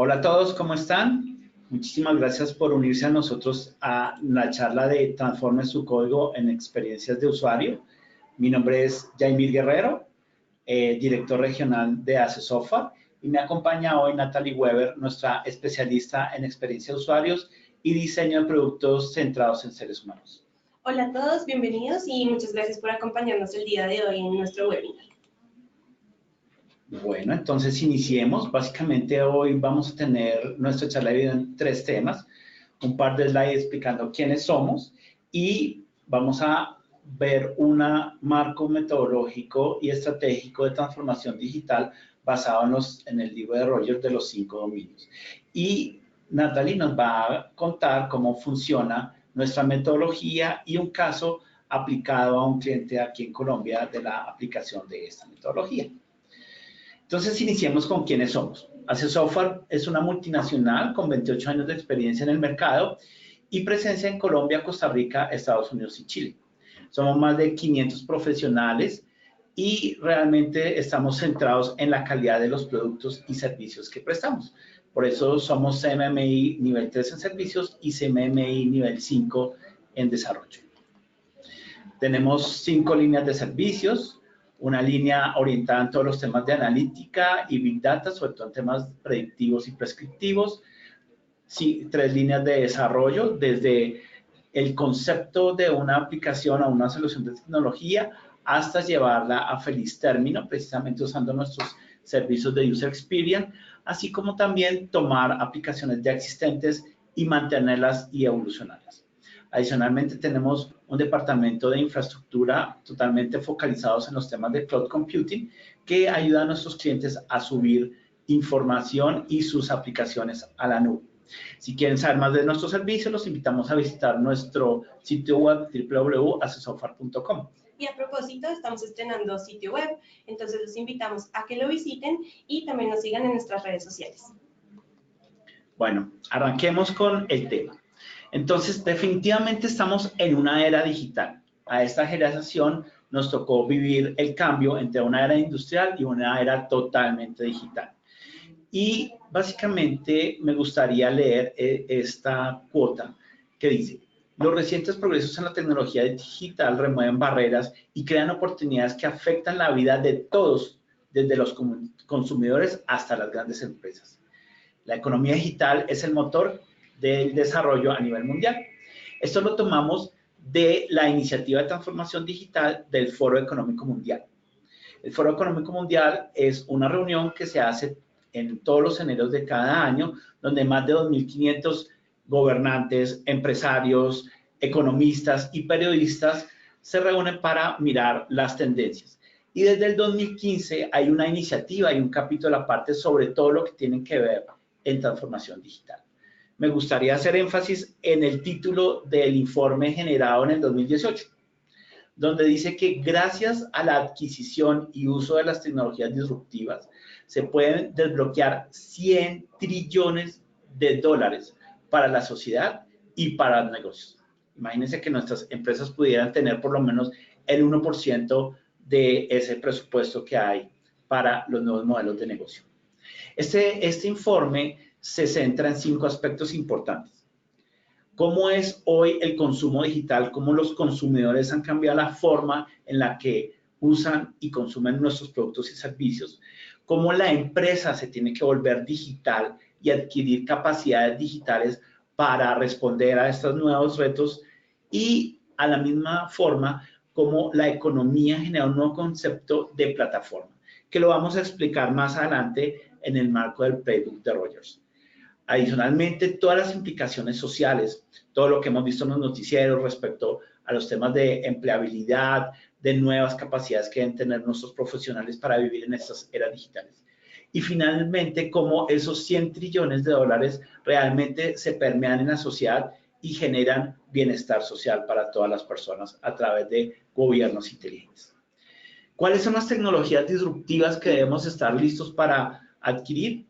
Hola a todos, ¿cómo están? Muchísimas gracias por unirse a nosotros a la charla de Transforme su código en experiencias de usuario. Mi nombre es Jaimir Guerrero, director regional de ACE-Software, y me acompaña hoy Natalie Weber, nuestra especialista en experiencia de usuarios y diseño de productos centrados en seres humanos. Hola a todos, bienvenidos y muchas gracias por acompañarnos el día de hoy en nuestro webinar. Bueno, entonces iniciemos. Básicamente hoy vamos a tener nuestra charla dividida en 3 temas, un par de slides explicando quiénes somos y vamos a ver un marco metodológico y estratégico de transformación digital basado en el libro de Rogers de los 5 dominios. Y Natalie nos va a contar cómo funciona nuestra metodología y un caso aplicado a un cliente aquí en Colombia de la aplicación de esta metodología. Entonces, iniciemos con quiénes somos. ACE-Software es una multinacional con 28 años de experiencia en el mercado y presencia en Colombia, Costa Rica, Estados Unidos y Chile. Somos más de 500 profesionales y realmente estamos centrados en la calidad de los productos y servicios que prestamos. Por eso somos CMMI nivel 3 en servicios y CMMI nivel 5 en desarrollo. Tenemos 5 líneas de servicios, una línea orientada en todos los temas de analítica y Big Data, sobre todo en temas predictivos y prescriptivos. Sí, 3 líneas de desarrollo, desde el concepto de una aplicación o una solución de tecnología hasta llevarla a feliz término, precisamente usando nuestros servicios de User Experience, así como también tomar aplicaciones ya existentes y mantenerlas y evolucionarlas. Adicionalmente, tenemos un departamento de infraestructura totalmente focalizados en los temas de cloud computing que ayuda a nuestros clientes a subir información y sus aplicaciones a la nube. Si quieren saber más de nuestros servicios, los invitamos a visitar nuestro sitio web www.acesoftware.com. Y a propósito, estamos estrenando sitio web, entonces los invitamos a que lo visiten y también nos sigan en nuestras redes sociales. Bueno, arranquemos con el tema. Entonces, definitivamente estamos en una era digital. A esta generación nos tocó vivir el cambio entre una era industrial y una era totalmente digital. Y básicamente me gustaría leer esta cuota que dice: los recientes progresos en la tecnología digital remueven barreras y crean oportunidades que afectan la vida de todos, desde los consumidores hasta las grandes empresas. La economía digital es el motor del desarrollo a nivel mundial. Esto lo tomamos de la iniciativa de transformación digital del Foro Económico Mundial. El Foro Económico Mundial es una reunión que se hace en todos los eneros de cada año, donde más de 2.500 gobernantes, empresarios, economistas y periodistas se reúnen para mirar las tendencias. Y desde el 2015 hay una iniciativa y un capítulo aparte sobre todo lo que tiene que ver en transformación digital. Me gustaría hacer énfasis en el título del informe generado en el 2018, donde dice que gracias a la adquisición y uso de las tecnologías disruptivas se pueden desbloquear 100 trillones de dólares para la sociedad y para los negocios. Imagínense que nuestras empresas pudieran tener por lo menos el 1% de ese presupuesto que hay para los nuevos modelos de negocio. Este informe se centra en 5 aspectos importantes. ¿Cómo es hoy el consumo digital? ¿Cómo los consumidores han cambiado la forma en la que usan y consumen nuestros productos y servicios? ¿Cómo la empresa se tiene que volver digital y adquirir capacidades digitales para responder a estos nuevos retos? Y a la misma forma, cómo la economía genera un nuevo concepto de plataforma, que lo vamos a explicar más adelante en el marco del playbook de Rogers. Adicionalmente, todas las implicaciones sociales, todo lo que hemos visto en los noticieros respecto a los temas de empleabilidad, de nuevas capacidades que deben tener nuestros profesionales para vivir en estas eras digitales. Y finalmente, cómo esos 100 trillones de dólares realmente se permean en la sociedad y generan bienestar social para todas las personas a través de gobiernos inteligentes. ¿Cuáles son las tecnologías disruptivas que debemos estar listos para adquirir?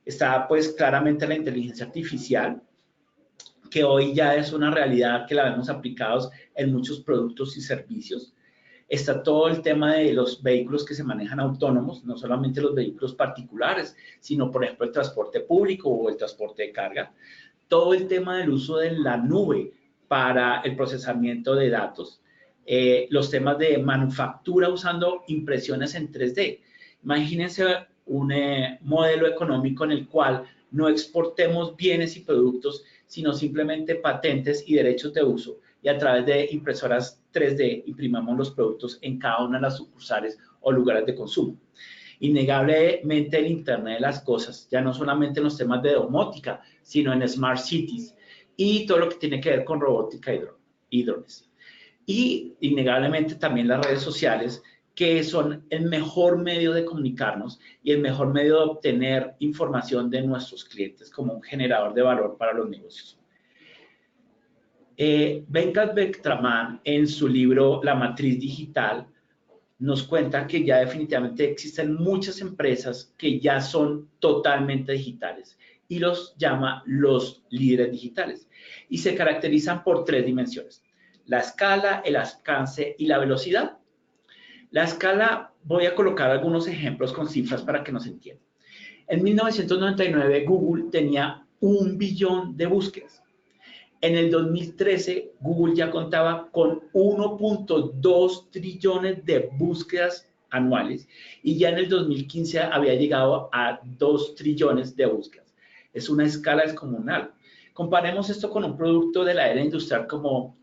Está pues claramente la inteligencia artificial, que hoy ya es una realidad que la vemos aplicados en muchos productos y servicios. Está todo el tema de los vehículos que se manejan autónomos, no solamente los vehículos particulares, sino, por ejemplo, el transporte público o el transporte de carga. Todo el tema del uso de la nube para el procesamiento de datos. Los temas de manufactura usando impresiones en 3D. Imagínense un modelo económico en el cual no exportemos bienes y productos, sino simplemente patentes y derechos de uso. Y a través de impresoras 3D imprimamos los productos en cada una de las sucursales o lugares de consumo. Innegablemente el Internet de las cosas, ya no solamente en los temas de domótica, sino en Smart Cities y todo lo que tiene que ver con robótica y drones. Y innegablemente también las redes sociales, que son el mejor medio de comunicarnos y el mejor medio de obtener información de nuestros clientes como un generador de valor para los negocios. Venkat Bectraman, en su libro La Matriz Digital, nos cuenta que ya definitivamente existen muchas empresas que ya son totalmente digitales y los llama los líderes digitales. Y se caracterizan por 3 dimensiones: la escala, el alcance y la velocidad. La escala, voy a colocar algunos ejemplos con cifras para que nos entiendan. En 1999, Google tenía 1 billón de búsquedas. En el 2013, Google ya contaba con 1.2 trillones de búsquedas anuales y ya en el 2015 había llegado a 2 trillones de búsquedas. Es una escala descomunal. Comparemos esto con un producto de la era industrial como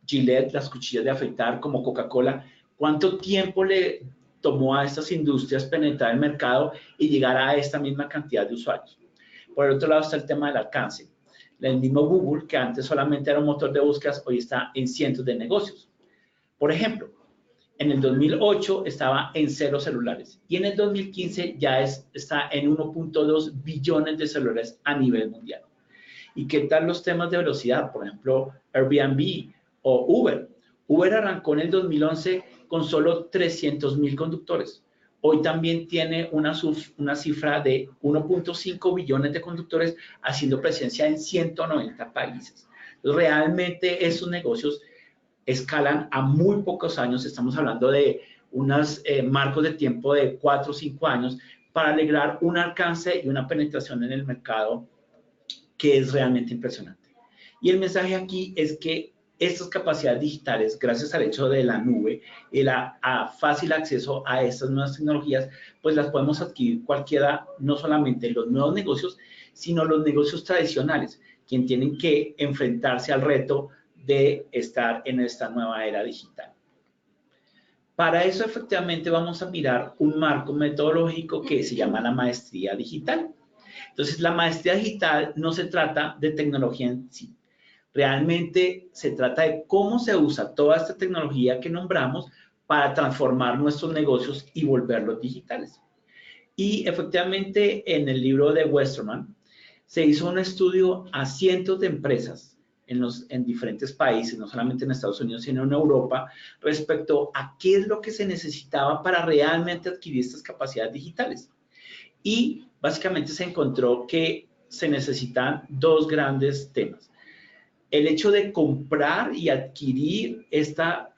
Gillette, las cuchillas de afeitar, como Coca-Cola. ¿Cuánto tiempo le tomó a estas industrias penetrar el mercado y llegar a esta misma cantidad de usuarios? Por el otro lado está el tema del alcance. El mismo Google, que antes solamente era un motor de búsquedas, hoy está en cientos de negocios. Por ejemplo, en el 2008 estaba en 0 celulares y en el 2015 ya está en 1.2 billones de celulares a nivel mundial. ¿Y qué tal los temas de velocidad? Por ejemplo, Airbnb o Uber. Uber arrancó en el 2011 con solo 300,000 conductores. Hoy también tiene una cifra de 1.5 billones de conductores haciendo presencia en 190 países. Entonces, realmente esos negocios escalan a muy pocos años. Estamos hablando de unos marcos de tiempo de 4 o 5 años para lograr un alcance y una penetración en el mercado que es realmente impresionante. Y el mensaje aquí es que estas capacidades digitales, gracias al hecho de la nube y a fácil acceso a estas nuevas tecnologías, pues las podemos adquirir cualquiera, no solamente los nuevos negocios, sino los negocios tradicionales, quienes tienen que enfrentarse al reto de estar en esta nueva era digital. Para eso, efectivamente, vamos a mirar un marco metodológico que se llama la maestría digital. Entonces, la maestría digital no se trata de tecnología en sí. Realmente se trata de cómo se usa toda esta tecnología que nombramos para transformar nuestros negocios y volverlos digitales. Y efectivamente, en el libro de Westerman, se hizo un estudio a cientos de empresas en diferentes países, no solamente en Estados Unidos, sino en Europa, respecto a qué es lo que se necesitaba para realmente adquirir estas capacidades digitales. Y básicamente se encontró que se necesitan 2 grandes temas. El hecho de comprar y adquirir esta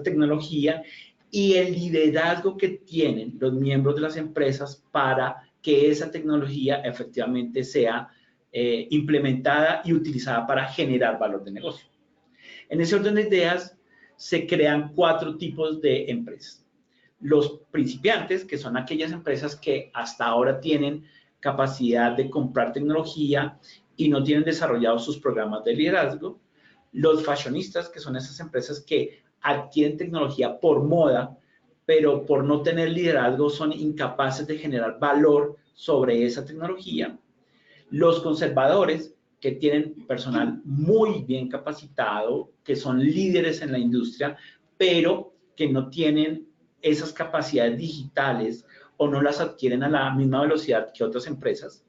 tecnología y el liderazgo que tienen los miembros de las empresas para que esa tecnología efectivamente sea implementada y utilizada para generar valor de negocio. En ese orden de ideas se crean 4 tipos de empresas. Los principiantes, que son aquellas empresas que hasta ahora tienen capacidad de comprar tecnología y no tienen desarrollados sus programas de liderazgo. Los fashionistas, que son esas empresas que adquieren tecnología por moda, pero por no tener liderazgo son incapaces de generar valor sobre esa tecnología. Los conservadores, que tienen personal muy bien capacitado, que son líderes en la industria, pero que no tienen esas capacidades digitales o no las adquieren a la misma velocidad que otras empresas.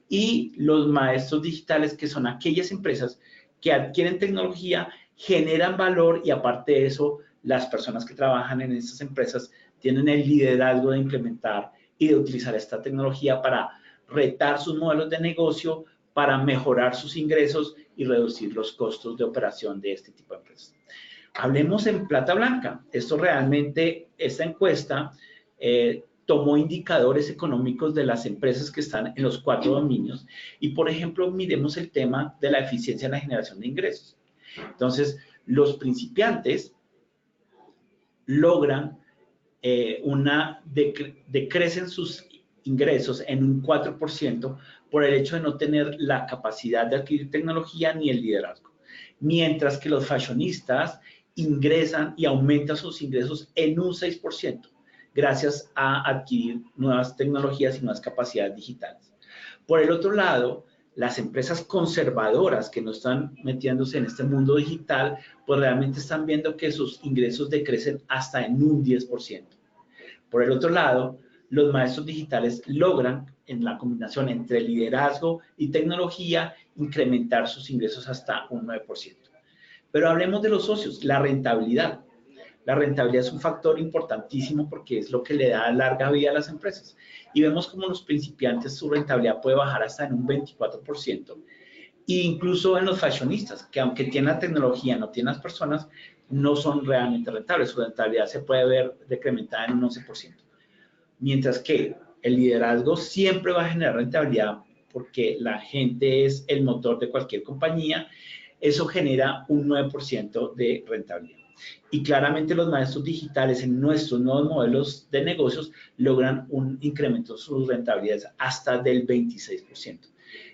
Y los maestros digitales, que son aquellas empresas que adquieren tecnología, generan valor y aparte de eso, las personas que trabajan en estas empresas tienen el liderazgo de implementar y de utilizar esta tecnología para retar sus modelos de negocio, para mejorar sus ingresos y reducir los costos de operación de este tipo de empresas. Hablemos en plata blanca. Esto realmente, esta encuesta tomó indicadores económicos de las empresas que están en los 4 dominios y, por ejemplo, miremos el tema de la eficiencia en la generación de ingresos. Entonces, los principiantes logran decrecen sus ingresos en un 4% por el hecho de no tener la capacidad de adquirir tecnología ni el liderazgo. Mientras que los fashionistas ingresan y aumentan sus ingresos en un 6% gracias a adquirir nuevas tecnologías y nuevas capacidades digitales. Por el otro lado, las empresas conservadoras que no están metiéndose en este mundo digital, pues realmente están viendo que sus ingresos decrecen hasta en un 10%. Por el otro lado, los maestros digitales logran, en la combinación entre liderazgo y tecnología, incrementar sus ingresos hasta un 9%. Pero hablemos de los socios, la rentabilidad. La rentabilidad es un factor importantísimo porque es lo que le da larga vida a las empresas. Y vemos como los principiantes su rentabilidad puede bajar hasta en un 24%. E incluso en los fashionistas, que aunque tienen la tecnología, no tienen las personas, no son realmente rentables. Su rentabilidad se puede ver decrementada en un 11%. Mientras que el liderazgo siempre va a generar rentabilidad porque la gente es el motor de cualquier compañía. Eso genera un 9% de rentabilidad. Y claramente los maestros digitales en nuestros nuevos modelos de negocios logran un incremento de sus rentabilidades hasta del 26%.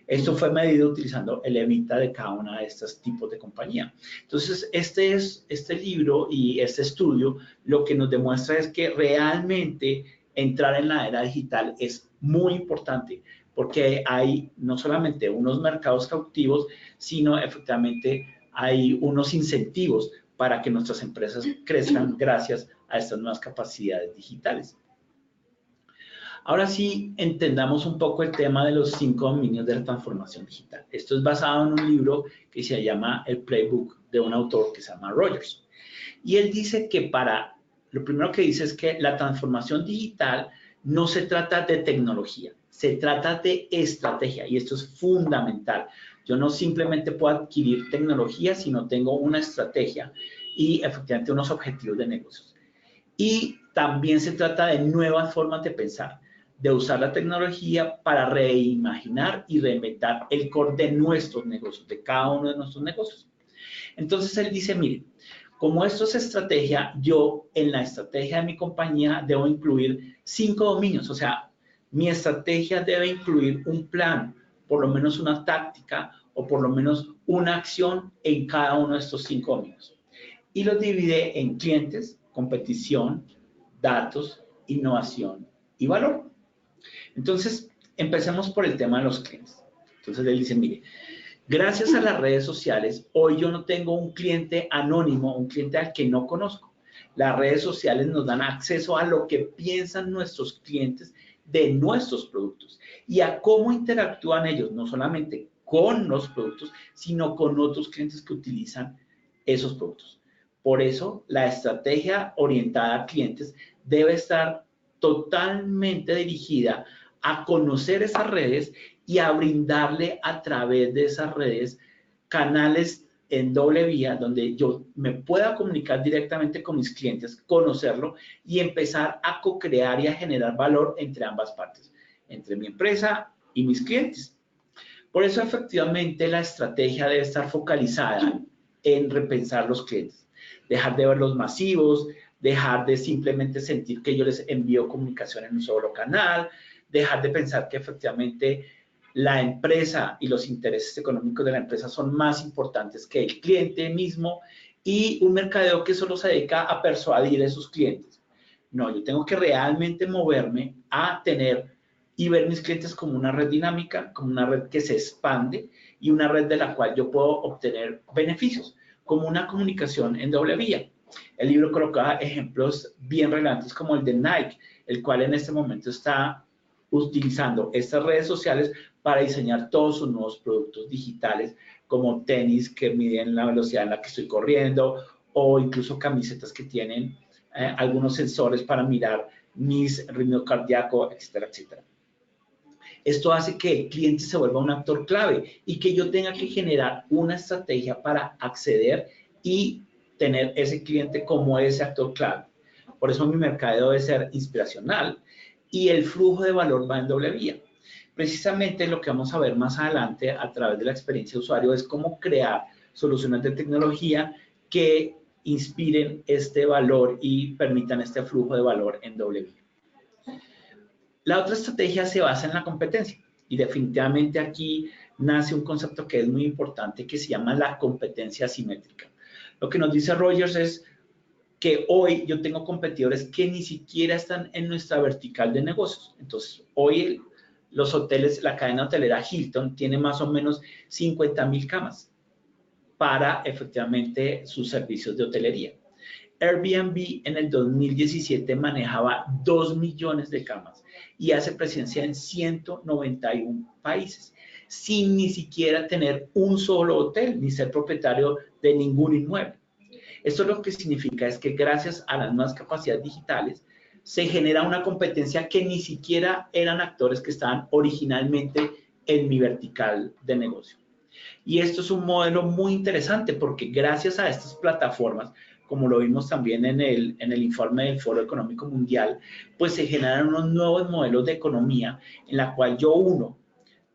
Esto fue medido utilizando el EBITDA de cada una de estos tipos de compañía. Entonces, este libro y este estudio lo que nos demuestra es que realmente entrar en la era digital es muy importante porque hay no solamente unos mercados cautivos, sino efectivamente hay unos incentivos para que nuestras empresas crezcan gracias a estas nuevas capacidades digitales. Ahora sí, entendamos un poco el tema de los 5 dominios de la transformación digital. Esto es basado en un libro que se llama El Playbook de un autor que se llama Rogers. Y él dice que lo primero que dice es que la transformación digital no se trata de tecnología, se trata de estrategia y esto es fundamental. Yo no simplemente puedo adquirir tecnología si no tengo una estrategia y efectivamente unos objetivos de negocios. Y también se trata de nuevas formas de pensar, de usar la tecnología para reimaginar y reinventar el core de nuestros negocios, de cada uno de nuestros negocios. Entonces él dice, miren, como esto es estrategia, yo en la estrategia de mi compañía debo incluir 5 dominios, o sea, mi estrategia debe incluir un plan, por lo menos una táctica o por lo menos una acción en cada uno de estos 5 dominios. Y los divide en clientes, competición, datos, innovación y valor. Entonces, empecemos por el tema de los clientes. Entonces él dice, mire, gracias a las redes sociales, hoy yo no tengo un cliente anónimo, un cliente al que no conozco. Las redes sociales nos dan acceso a lo que piensan nuestros clientes de nuestros productos y a cómo interactúan ellos, no solamente con los productos, sino con otros clientes que utilizan esos productos. Por eso, la estrategia orientada a clientes debe estar totalmente dirigida a conocer esas redes y a brindarle a través de esas redes canales en doble vía donde yo me pueda comunicar directamente con mis clientes, conocerlo y empezar a co-crear y a generar valor entre ambas partes, entre mi empresa y mis clientes. Por eso, efectivamente, la estrategia debe estar focalizada en repensar los clientes, dejar de verlos masivos, dejar de simplemente sentir que yo les envío comunicación en un solo canal, dejar de pensar que efectivamente la empresa y los intereses económicos de la empresa son más importantes que el cliente mismo y un mercadeo que solo se dedica a persuadir a esos clientes. No, yo tengo que realmente moverme a tener y ver mis clientes como una red dinámica, como una red que se expande y una red de la cual yo puedo obtener beneficios, como una comunicación en doble vía. El libro coloca ejemplos bien relevantes como el de Nike, el cual en este momento está utilizando estas redes sociales para diseñar todos sus nuevos productos digitales, como tenis que miden la velocidad en la que estoy corriendo, o incluso camisetas que tienen algunos sensores para mirar mis ritmo cardíaco, etcétera, etcétera. Esto hace que el cliente se vuelva un actor clave y que yo tenga que generar una estrategia para acceder y tener ese cliente como ese actor clave. Por eso mi mercadeo debe ser inspiracional y el flujo de valor va en doble vía. Precisamente lo que vamos a ver más adelante a través de la experiencia de usuario es cómo crear soluciones de tecnología que inspiren este valor y permitan este flujo de valor en doble vía. La otra estrategia se basa en la competencia y definitivamente aquí nace un concepto que es muy importante que se llama la competencia asimétrica. Lo que nos dice Rogers es que hoy yo tengo competidores que ni siquiera están en nuestra vertical de negocios. Entonces, hoy los hoteles, la cadena hotelera Hilton tiene más o menos 50,000 camas para efectivamente sus servicios de hotelería. Airbnb en el 2017 manejaba 2 millones de camas y hace presencia en 191 países, sin ni siquiera tener un solo hotel ni ser propietario de ningún inmueble. Esto lo que significa es que gracias a las nuevas capacidades digitales se genera una competencia que ni siquiera eran actores que estaban originalmente en mi vertical de negocio. Y esto es un modelo muy interesante porque gracias a estas plataformas, como lo vimos también en el informe del Foro Económico Mundial, pues se generan unos nuevos modelos de economía en la cual yo uno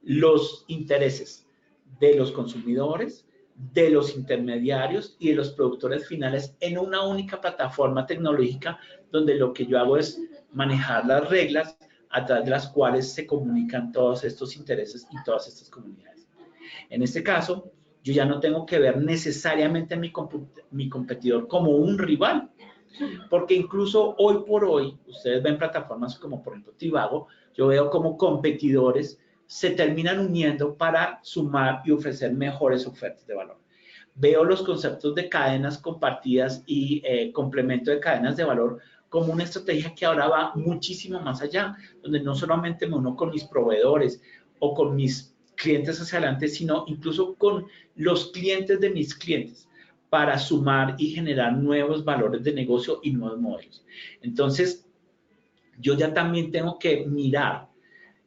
los intereses de los consumidores, de los intermediarios y de los productores finales en una única plataforma tecnológica donde lo que yo hago es manejar las reglas a través de las cuales se comunican todos estos intereses y todas estas comunidades. En este caso, yo ya no tengo que ver necesariamente a mi competidor como un rival, porque incluso hoy por hoy, ustedes ven plataformas como por ejemplo Trivago, yo veo como competidores se terminan uniendo para sumar y ofrecer mejores ofertas de valor. Veo los conceptos de cadenas compartidas y complemento de cadenas de valor como una estrategia que ahora va muchísimo más allá, donde no solamente me uno con mis proveedores o con mis clientes hacia adelante, sino incluso con los clientes de mis clientes para sumar y generar nuevos valores de negocio y nuevos modelos. Entonces, yo ya también tengo que mirar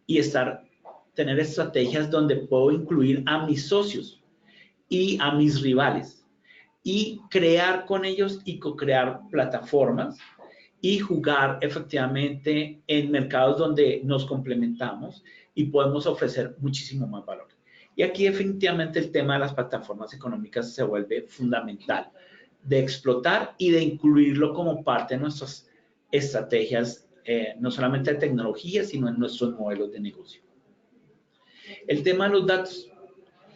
y tener estrategias donde puedo incluir a mis socios y a mis rivales y crear con ellos y co-crear plataformas y jugar efectivamente en mercados donde nos complementamos y podemos ofrecer muchísimo más valor. Y aquí definitivamente el tema de las plataformas económicas se vuelve fundamental de explotar y de incluirlo como parte de nuestras estrategias, no solamente de tecnología, sino en nuestros modelos de negocio. El tema de los datos.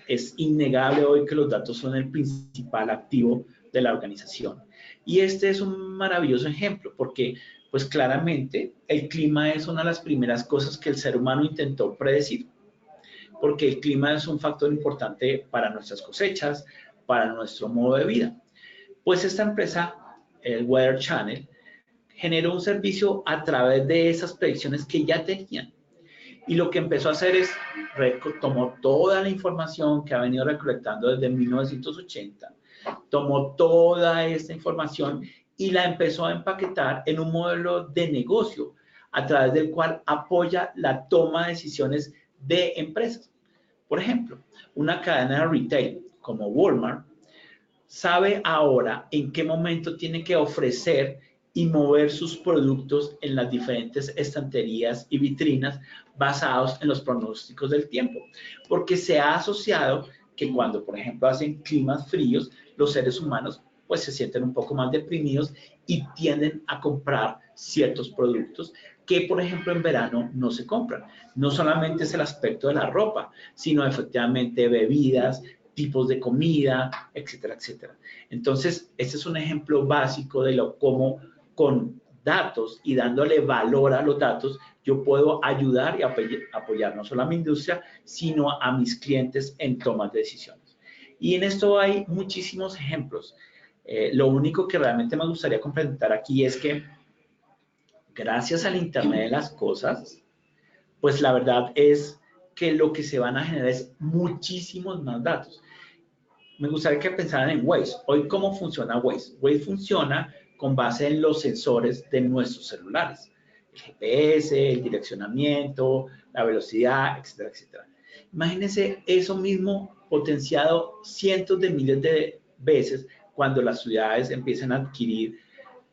Es innegable hoy que los datos son el principal activo de la organización. Y este es un maravilloso ejemplo porque, pues claramente, el clima es una de las primeras cosas que el ser humano intentó predecir. Porque el clima es un factor importante para nuestras cosechas, para nuestro modo de vida. Pues esta empresa, el Weather Channel, generó un servicio a través de esas predicciones que ya tenían. Y lo que empezó a hacer es, tomó toda la información que ha venido recolectando desde 1980, tomó toda esta información y la empezó a empaquetar en un modelo de negocio a través del cual apoya la toma de decisiones de empresas. Por ejemplo, una cadena de retail como Walmart sabe ahora en qué momento tiene que ofrecer y mover sus productos en las diferentes estanterías y vitrinas basados en los pronósticos del tiempo, porque se ha asociado que cuando, por ejemplo, hacen climas fríos, los seres humanos pues se sienten un poco más deprimidos y tienden a comprar ciertos productos que, por ejemplo, en verano no se compran. No solamente es el aspecto de la ropa, sino efectivamente bebidas, tipos de comida, etcétera, etcétera. Entonces, este es un ejemplo básico de cómo con datos y dándole valor a los datos, yo puedo ayudar y apoyar no solo a mi industria, sino a mis clientes en tomas de decisiones. Y en esto hay muchísimos ejemplos. Lo único que realmente me gustaría complementar aquí es que gracias al Internet de las cosas, pues la verdad es que lo que se van a generar es muchísimos más datos. Me gustaría que pensaran en Waze. Hoy, ¿cómo funciona Waze? Waze funciona con base en los sensores de nuestros celulares. El GPS, el direccionamiento, la velocidad, etcétera, etcétera. Imagínense eso mismo potenciado cientos de miles de veces cuando las ciudades empiecen a adquirir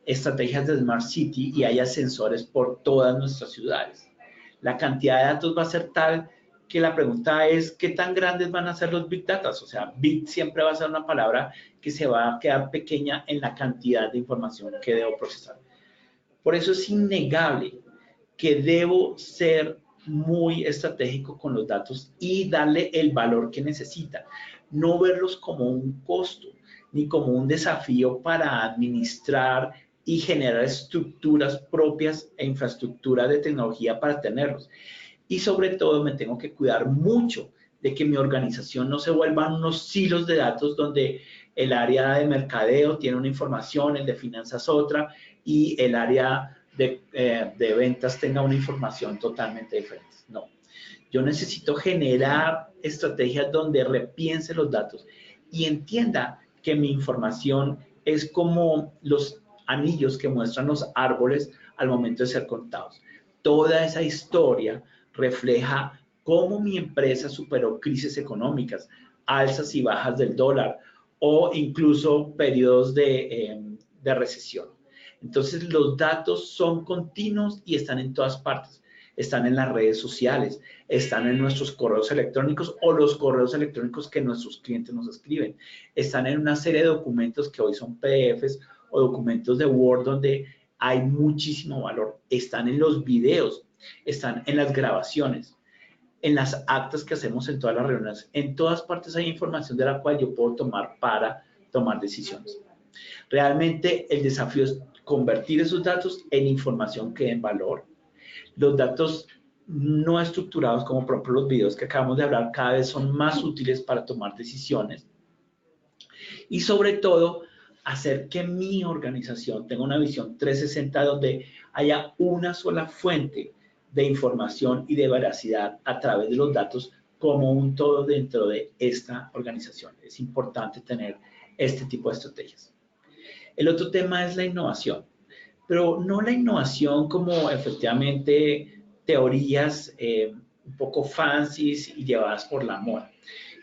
estrategias de Smart City y haya sensores por todas nuestras ciudades. La cantidad de datos va a ser tal que la pregunta es, ¿qué tan grandes van a ser los Big Data? O sea, Big siempre va a ser una palabra que se va a quedar pequeña en la cantidad de información que debo procesar. Por eso es innegable que debo ser muy estratégico con los datos y darle el valor que necesita. No verlos como un costo, ni como un desafío para administrar y generar estructuras propias e infraestructura de tecnología para tenerlos. Y sobre todo me tengo que cuidar mucho de que mi organización no se vuelvan unos silos de datos donde el área de mercadeo tiene una información, el de finanzas otra y el área de ventas tenga una información totalmente diferente. No, yo necesito generar estrategias donde repiense los datos y entienda que mi información es como los anillos que muestran los árboles al momento de ser contados. Toda esa historia refleja cómo mi empresa superó crisis económicas, alzas y bajas del dólar o incluso periodos de recesión. Entonces, los datos son continuos y están en todas partes. Están en las redes sociales, están en nuestros correos electrónicos o los correos electrónicos que nuestros clientes nos escriben. Están en una serie de documentos que hoy son PDFs o documentos de Word donde hay muchísimo valor. Están en los videos, están en las grabaciones, en las actas que hacemos en todas las reuniones. En todas partes hay información de la cual yo puedo tomar para tomar decisiones. Realmente el desafío es convertir esos datos en información que den valor. Los datos no estructurados, como por ejemplo los videos que acabamos de hablar, cada vez son más útiles para tomar decisiones. Y sobre todo, hacer que mi organización tenga una visión 360 donde haya una sola fuente de información y de veracidad a través de los datos como un todo dentro de esta organización. Es importante tener este tipo de estrategias. El otro tema es la innovación, pero no la innovación como efectivamente teorías un poco fancies y llevadas por la moda.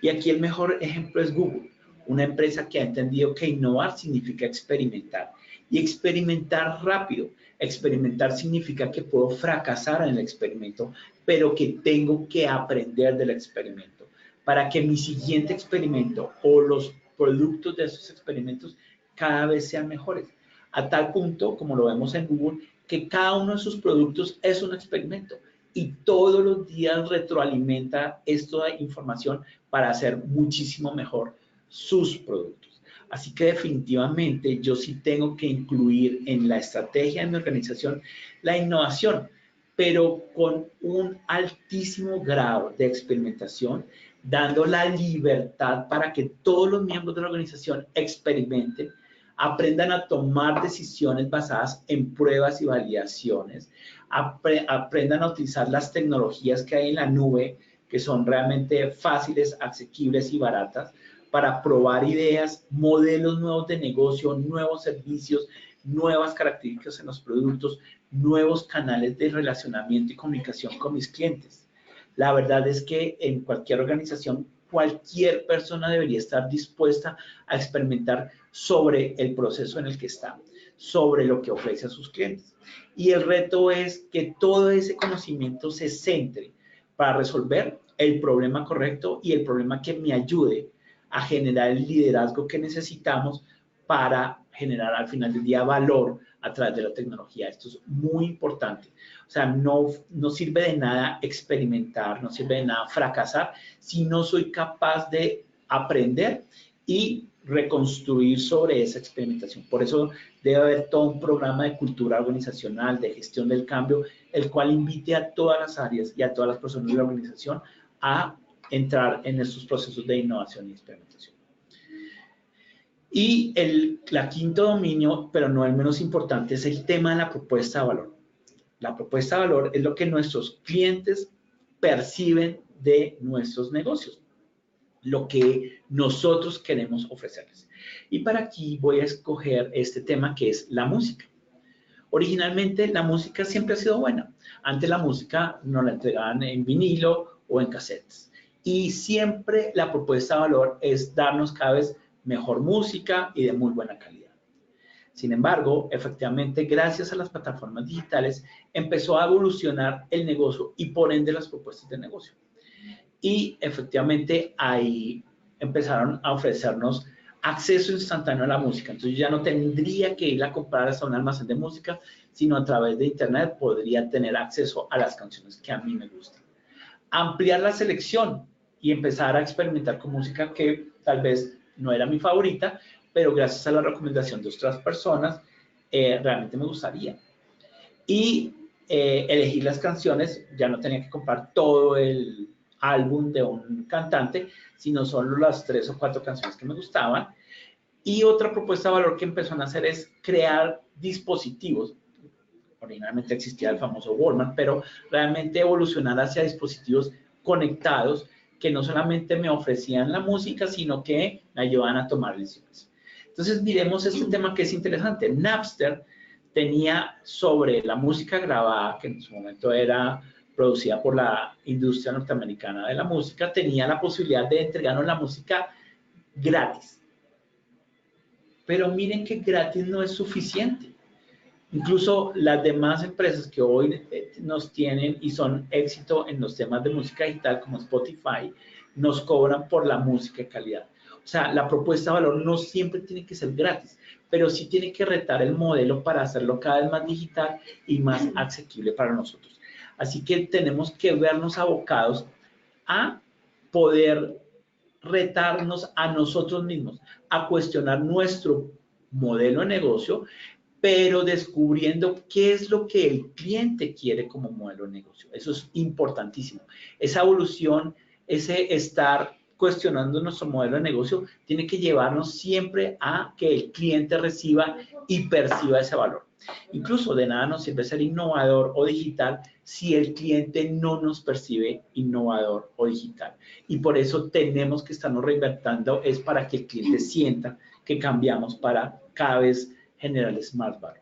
Y aquí el mejor ejemplo es Google, una empresa que ha entendido que innovar significa experimentar y experimentar rápido. Experimentar significa que puedo fracasar en el experimento, pero que tengo que aprender del experimento para que mi siguiente experimento o los productos de esos experimentos cada vez sean mejores. A tal punto, como lo vemos en Google, que cada uno de sus productos es un experimento y todos los días retroalimenta esta información para hacer muchísimo mejor sus productos. Así que definitivamente yo sí tengo que incluir en la estrategia de mi organización la innovación, pero con un altísimo grado de experimentación, dando la libertad para que todos los miembros de la organización experimenten, aprendan a tomar decisiones basadas en pruebas y validaciones, aprendan a utilizar las tecnologías que hay en la nube, que son realmente fáciles, asequibles y baratas, para probar ideas, modelos nuevos de negocio, nuevos servicios, nuevas características en los productos, nuevos canales de relacionamiento y comunicación con mis clientes. La verdad es que en cualquier organización, cualquier persona debería estar dispuesta a experimentar sobre el proceso en el que está, sobre lo que ofrece a sus clientes. Y el reto es que todo ese conocimiento se centre para resolver el problema correcto y el problema que me ayude a generar el liderazgo que necesitamos para generar al final del día valor a través de la tecnología. Esto es muy importante. O sea, no sirve de nada experimentar, no sirve de nada fracasar si no soy capaz de aprender y reconstruir sobre esa experimentación. Por eso debe haber todo un programa de cultura organizacional, de gestión del cambio, el cual invite a todas las áreas y a todas las personas de la organización a entrar en estos procesos de innovación y experimentación. Y la quinto dominio, pero no el menos importante, es el tema de la propuesta de valor. La propuesta de valor es lo que nuestros clientes perciben de nuestros negocios, lo que nosotros queremos ofrecerles. Y para aquí voy a escoger este tema que es la música. Originalmente la música siempre ha sido buena. Antes la música nos la entregaban en vinilo o en cassettes. Y siempre la propuesta de valor es darnos cada vez mejor música y de muy buena calidad. Sin embargo, efectivamente, gracias a las plataformas digitales, empezó a evolucionar el negocio y por ende las propuestas de negocio. Y efectivamente ahí empezaron a ofrecernos acceso instantáneo a la música. Entonces yo ya no tendría que ir a comprar hasta un almacén de música, sino a través de internet podría tener acceso a las canciones que a mí me gustan. Ampliar la selección y empezar a experimentar con música que tal vez no era mi favorita, pero gracias a la recomendación de otras personas, realmente me gustaría. Y elegir las canciones, ya no tenía que comprar todo el álbum de un cantante, sino solo las 3 o 4 canciones que me gustaban. Y otra propuesta de valor que empezaron a hacer es crear dispositivos. Originalmente existía el famoso Walmart, pero realmente evolucionar hacia dispositivos conectados que no solamente me ofrecían la música, sino que me ayudaban a tomar decisiones. Entonces, miremos este tema que es interesante. Napster tenía sobre la música grabada, que en su momento era producida por la industria norteamericana de la música, tenía la posibilidad de entregarnos la música gratis. Pero miren que gratis no es suficiente. Incluso las demás empresas que hoy nos tienen y son éxito en los temas de música digital como Spotify, nos cobran por la música de calidad. O sea, la propuesta de valor no siempre tiene que ser gratis, pero sí tiene que retar el modelo para hacerlo cada vez más digital y más asequible para nosotros. Así que tenemos que vernos abocados a poder retarnos a nosotros mismos, a cuestionar nuestro modelo de negocio, pero descubriendo qué es lo que el cliente quiere como modelo de negocio. Eso es importantísimo. Esa evolución, ese estar cuestionando nuestro modelo de negocio, tiene que llevarnos siempre a que el cliente reciba y perciba ese valor. Incluso de nada nos sirve ser innovador o digital si el cliente no nos percibe innovador o digital. Y por eso tenemos que estarnos reinventando, es para que el cliente sienta que cambiamos para cada vez generarles más valor.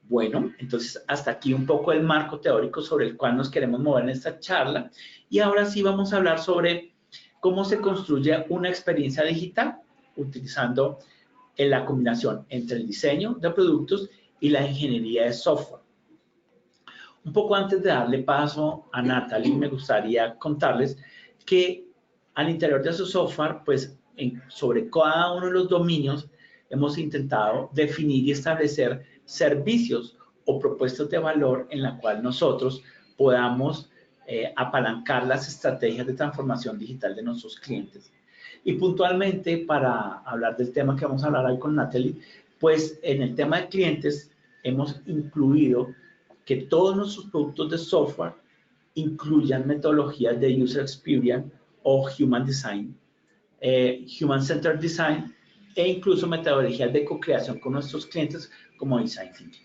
Bueno, entonces hasta aquí un poco el marco teórico sobre el cual nos queremos mover en esta charla. Y ahora sí vamos a hablar sobre cómo se construye una experiencia digital utilizando la combinación entre el diseño de productos y la ingeniería de software. Un poco antes de darle paso a Natalie, me gustaría contarles que al interior de su software, pues sobre cada uno de los dominios, hemos intentado definir y establecer servicios o propuestas de valor en la cual nosotros podamos apalancar las estrategias de transformación digital de nuestros clientes. Y puntualmente, para hablar del tema que vamos a hablar hoy con Natalie, pues en el tema de clientes hemos incluido que todos nuestros productos de software incluyan metodologías de User Experience o Human Design, Human Centered Design e incluso metodologías de co-creación con nuestros clientes como Design Thinking.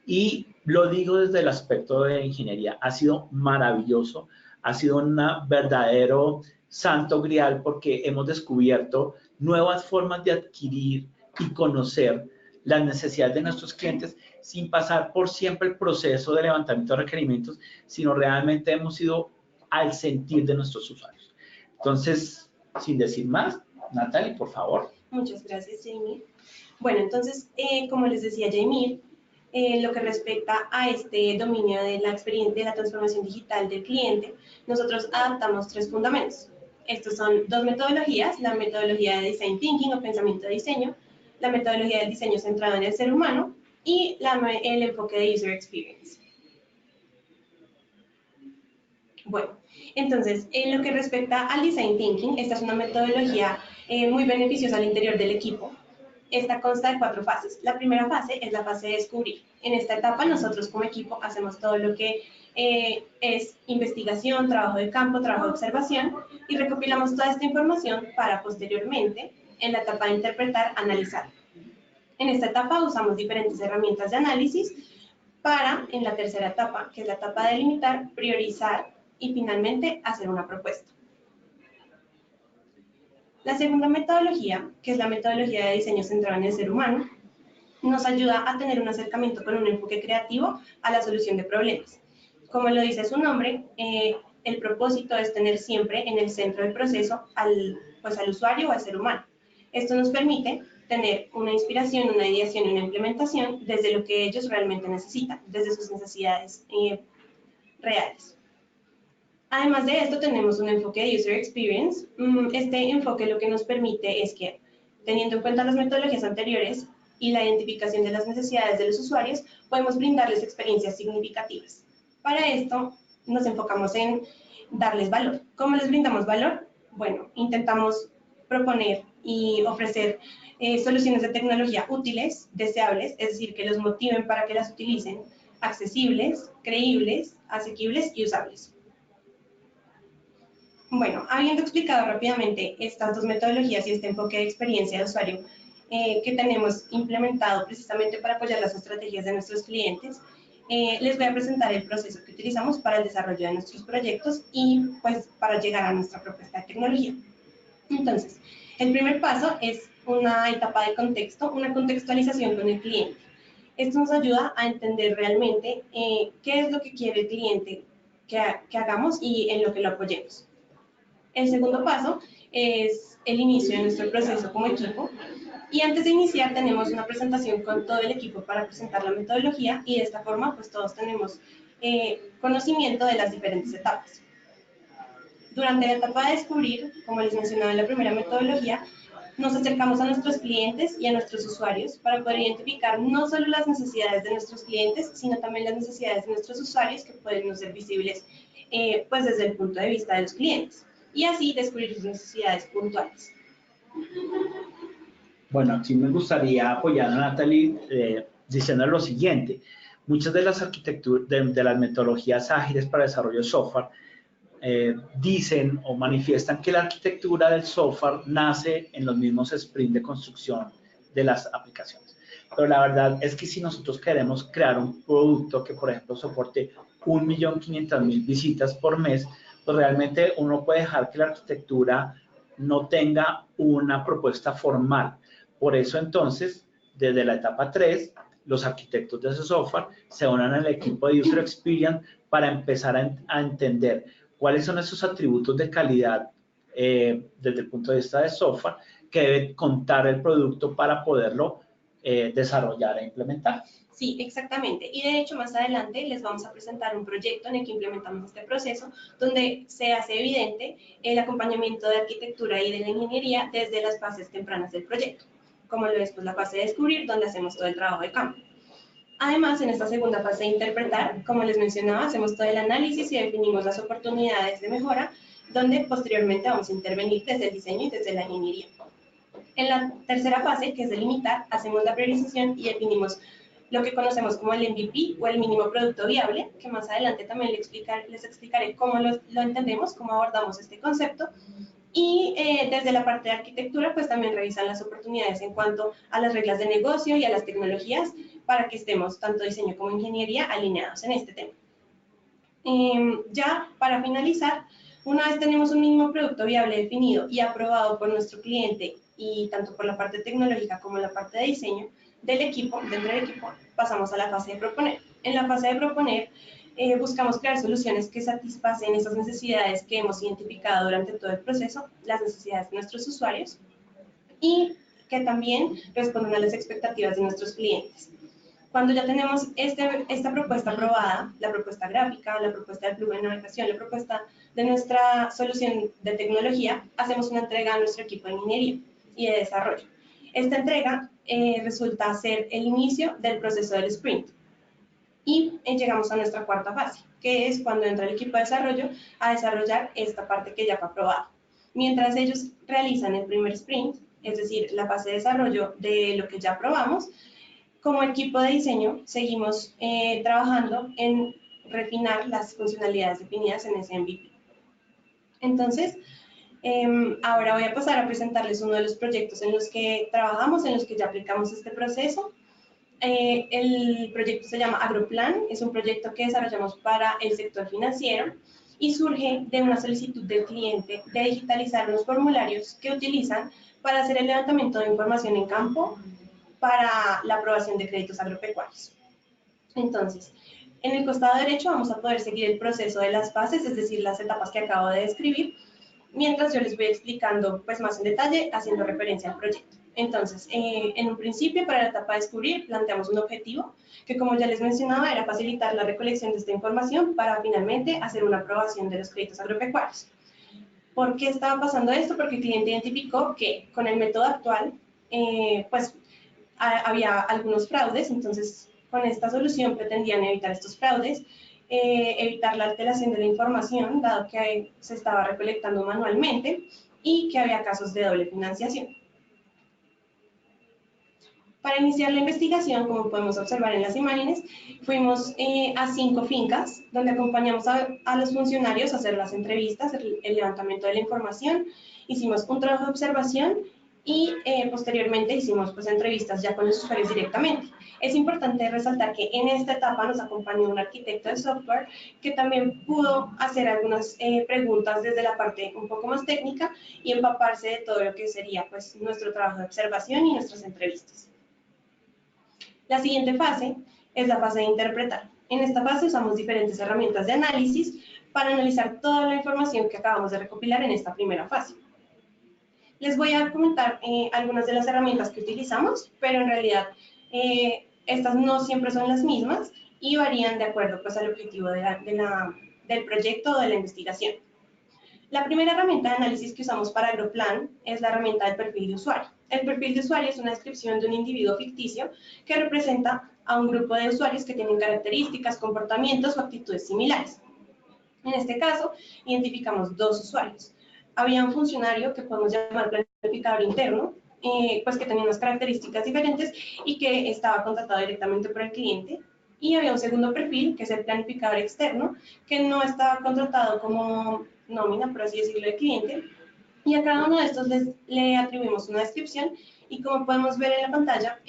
Y lo digo desde el aspecto de ingeniería, ha sido maravilloso, ha sido un verdadero santo grial porque hemos descubierto nuevas formas de adquirir y conocer las necesidades de nuestros clientes sin pasar por siempre el proceso de levantamiento de requerimientos, sino realmente hemos ido al sentir de nuestros usuarios. Entonces, sin decir más, Natalie, por favor. Muchas gracias, Jamie. Bueno, entonces, como les decía Jamie, lo que respecta a este dominio de la experiencia de la transformación digital del cliente, nosotros adaptamos 3 fundamentos. Estos son 2 metodologías, la metodología de Design Thinking o pensamiento de diseño, la metodología del diseño centrado en el ser humano y el enfoque de User Experience. Bueno, entonces, en lo que respecta al Design Thinking, esta es una metodología muy beneficiosa al interior del equipo. Esta consta de 4 fases. La primera fase es la fase de descubrir. En esta etapa nosotros como equipo hacemos todo lo que es investigación, trabajo de campo, trabajo de observación y recopilamos toda esta información para posteriormente, en la etapa de interpretar, analizar. En esta etapa usamos diferentes herramientas de análisis para, en la tercera etapa, que es la etapa de delimitar, priorizar y finalmente hacer una propuesta. La segunda metodología, que es la metodología de diseño centrado en el ser humano, nos ayuda a tener un acercamiento con un enfoque creativo a la solución de problemas. Como lo dice su nombre, el propósito es tener siempre en el centro del proceso al usuario o al ser humano. Esto nos permite tener una inspiración, una ideación y una implementación desde lo que ellos realmente necesitan, desde sus necesidades reales. Además de esto, tenemos un enfoque de User Experience. Este enfoque lo que nos permite es que, teniendo en cuenta las metodologías anteriores y la identificación de las necesidades de los usuarios, podemos brindarles experiencias significativas. Para esto, nos enfocamos en darles valor. ¿Cómo les brindamos valor? Bueno, intentamos proponer y ofrecer soluciones de tecnología útiles, deseables, es decir, que los motiven para que las utilicen, accesibles, creíbles, asequibles y usables. Bueno, habiendo explicado rápidamente estas dos metodologías y este enfoque de experiencia de usuario que tenemos implementado precisamente para apoyar las estrategias de nuestros clientes, les voy a presentar el proceso que utilizamos para el desarrollo de nuestros proyectos y pues para llegar a nuestra propuesta de tecnología. Entonces, el primer paso es una etapa de contexto, una contextualización con el cliente. Esto nos ayuda a entender realmente qué es lo que quiere el cliente que hagamos y en lo que lo apoyemos. El segundo paso es el inicio de nuestro proceso como equipo. Y antes de iniciar tenemos una presentación con todo el equipo para presentar la metodología y de esta forma pues todos tenemos conocimiento de las diferentes etapas. Durante la etapa de descubrir, como les mencionaba en la primera metodología, nos acercamos a nuestros clientes y a nuestros usuarios para poder identificar no solo las necesidades de nuestros clientes, sino también las necesidades de nuestros usuarios que pueden no ser visibles pues desde el punto de vista de los clientes y así descubrir sus necesidades puntuales. Bueno, aquí me gustaría apoyar a Natalie diciendo lo siguiente. Muchas de las arquitecturas, de las metodologías ágiles para desarrollo de software dicen o manifiestan que la arquitectura del software nace en los mismos sprints de construcción de las aplicaciones. Pero la verdad es que si nosotros queremos crear un producto que, por ejemplo, soporte 1.500.000 visitas por mes, pues realmente uno puede dejar que la arquitectura no tenga una propuesta formal. Por eso entonces, desde la etapa 3, los arquitectos de ese software se unan al equipo de User Experience para empezar a entender cuáles son esos atributos de calidad desde el punto de vista de software que debe contar el producto para poderlo desarrollar e implementar. Sí, exactamente. Y de hecho, más adelante les vamos a presentar un proyecto en el que implementamos este proceso, donde se hace evidente el acompañamiento de arquitectura y de la ingeniería desde las fases tempranas del proyecto, como lo es pues, la fase de descubrir, donde hacemos todo el trabajo de campo. Además, en esta segunda fase de interpretar, como les mencionaba, hacemos todo el análisis y definimos las oportunidades de mejora, donde posteriormente vamos a intervenir desde el diseño y desde la ingeniería. En la tercera fase, que es delimitar, hacemos la priorización y definimos lo que conocemos como el MVP o el mínimo producto viable, que más adelante también les explicaré cómo lo entendemos, cómo abordamos este concepto. Y desde la parte de arquitectura, pues también revisan las oportunidades en cuanto a las reglas de negocio y a las tecnologías para que estemos, tanto diseño como ingeniería, alineados en este tema. Ya para finalizar, una vez tenemos un mínimo producto viable definido y aprobado por nuestro cliente y tanto por la parte tecnológica como la parte de diseño del equipo, dentro del equipo, pasamos a la fase de proponer. En la fase de proponer, buscamos crear soluciones que satisfacen esas necesidades que hemos identificado durante todo el proceso, las necesidades de nuestros usuarios y que también responden a las expectativas de nuestros clientes. Cuando ya tenemos esta propuesta aprobada, la propuesta gráfica, la propuesta de flujo de navegación, la propuesta de nuestra solución de tecnología, hacemos una entrega a nuestro equipo de ingeniería y de desarrollo. Esta entrega resulta ser el inicio del proceso del sprint. Y llegamos a nuestra cuarta fase, que es cuando entra el equipo de desarrollo a desarrollar esta parte que ya fue aprobada. Mientras ellos realizan el primer sprint, es decir, la fase de desarrollo de lo que ya aprobamos, como equipo de diseño seguimos trabajando en refinar las funcionalidades definidas en ese MVP. Entonces, ahora voy a pasar a presentarles uno de los proyectos en los que trabajamos, en los que ya aplicamos este proceso. El proyecto se llama Agroplan, es un proyecto que desarrollamos para el sector financiero y surge de una solicitud del cliente de digitalizar los formularios que utilizan para hacer el levantamiento de información en campo para la aprobación de créditos agropecuarios. Entonces, en el costado derecho vamos a poder seguir el proceso de las fases, es decir, las etapas que acabo de describir, mientras yo les voy explicando pues más en detalle, haciendo referencia al proyecto. Entonces, en un principio, para la etapa de descubrir, planteamos un objetivo que, como ya les mencionaba, era facilitar la recolección de esta información para finalmente hacer una aprobación de los créditos agropecuarios. ¿Por qué estaba pasando esto? Porque el cliente identificó que con el método actual, pues había algunos fraudes, entonces con esta solución pretendían evitar estos fraudes, evitar la alteración de la información, dado que se estaba recolectando manualmente y que había casos de doble financiación. Para iniciar la investigación, como podemos observar en las imágenes, fuimos a 5 fincas, donde acompañamos a los funcionarios a hacer las entrevistas, el levantamiento de la información, hicimos un trabajo de observación y posteriormente hicimos pues, entrevistas ya con los usuarios directamente. Es importante resaltar que en esta etapa nos acompañó un arquitecto de software que también pudo hacer algunas preguntas desde la parte un poco más técnica y empaparse de todo lo que sería pues, nuestro trabajo de observación y nuestras entrevistas. La siguiente fase es la fase de interpretar. En esta fase usamos diferentes herramientas de análisis para analizar toda la información que acabamos de recopilar en esta primera fase. Les voy a comentar algunas de las herramientas que utilizamos, pero en realidad estas no siempre son las mismas y varían de acuerdo pues, al objetivo del proyecto o de la investigación. La primera herramienta de análisis que usamos para Agroplan es la herramienta del perfil de usuario. El perfil de usuario es una descripción de un individuo ficticio que representa a un grupo de usuarios que tienen características, comportamientos o actitudes similares. En este caso, identificamos 2 usuarios. Había un funcionario que podemos llamar planificador interno, pues que tenía unas características diferentes y que estaba contratado directamente por el cliente. Y había un segundo perfil, que es el planificador externo, que no estaba contratado como nómina, por así decirlo, de cliente. Y a cada uno de estos le atribuimos una descripción y como podemos ver en la pantalla,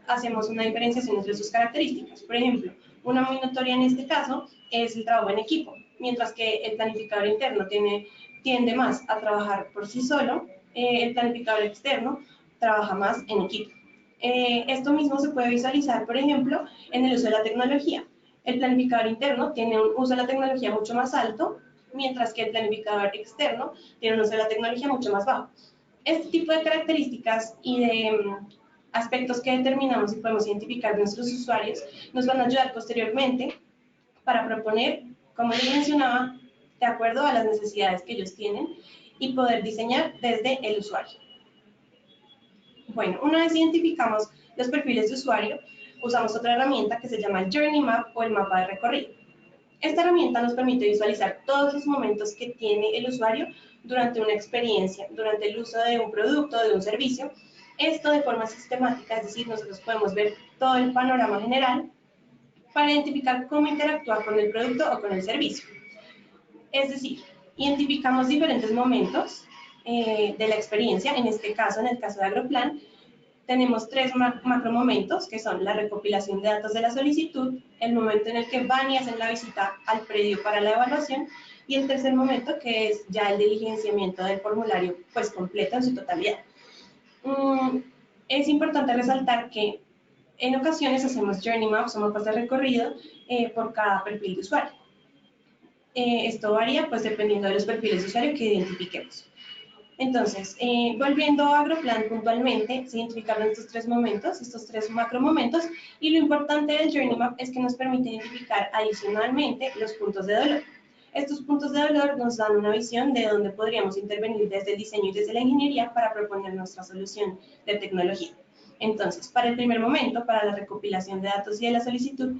hacemos una diferenciación entre sus características. Por ejemplo, una muy notoria en este caso es el trabajo en equipo, mientras que el planificador interno tiende más a trabajar por sí solo, el planificador externo trabaja más en equipo. Esto mismo se puede visualizar, por ejemplo, en el uso de la tecnología. El planificador interno tiene un uso de la tecnología mucho más alto, mientras que el planificador externo tiene un uso de la tecnología mucho más bajo. Este tipo de características y de aspectos que determinamos y podemos identificar nuestros usuarios nos van a ayudar posteriormente para proponer, como les mencionaba, de acuerdo a las necesidades que ellos tienen y poder diseñar desde el usuario. Bueno, una vez identificamos los perfiles de usuario, usamos otra herramienta que se llama el Journey Map o el mapa de recorrido. Esta herramienta nos permite visualizar todos los momentos que tiene el usuario durante una experiencia, durante el uso de un producto o de un servicio. Esto de forma sistemática, es decir, nosotros podemos ver todo el panorama general para identificar cómo interactuar con el producto o con el servicio. Es decir, identificamos diferentes momentos de la experiencia, en este caso, en el caso de Agroplan, tenemos 3 macromomentos, que son la recopilación de datos de la solicitud, el momento en el que van y hacen la visita al predio para la evaluación, y el tercer momento, que es ya el diligenciamiento del formulario, pues completo en su totalidad. Es importante resaltar que en ocasiones hacemos journey maps o mapas de recorrido por cada perfil de usuario. Esto varía pues dependiendo de los perfiles de usuario que identifiquemos. Entonces, volviendo a Agroplan puntualmente, se identificaron estos 3 momentos, estos 3 macromomentos, y lo importante del Journey Map es que nos permite identificar adicionalmente los puntos de dolor. Estos puntos de dolor nos dan una visión de dónde podríamos intervenir desde el diseño y desde la ingeniería para proponer nuestra solución de tecnología. Entonces, para el primer momento, para la recopilación de datos y de la solicitud,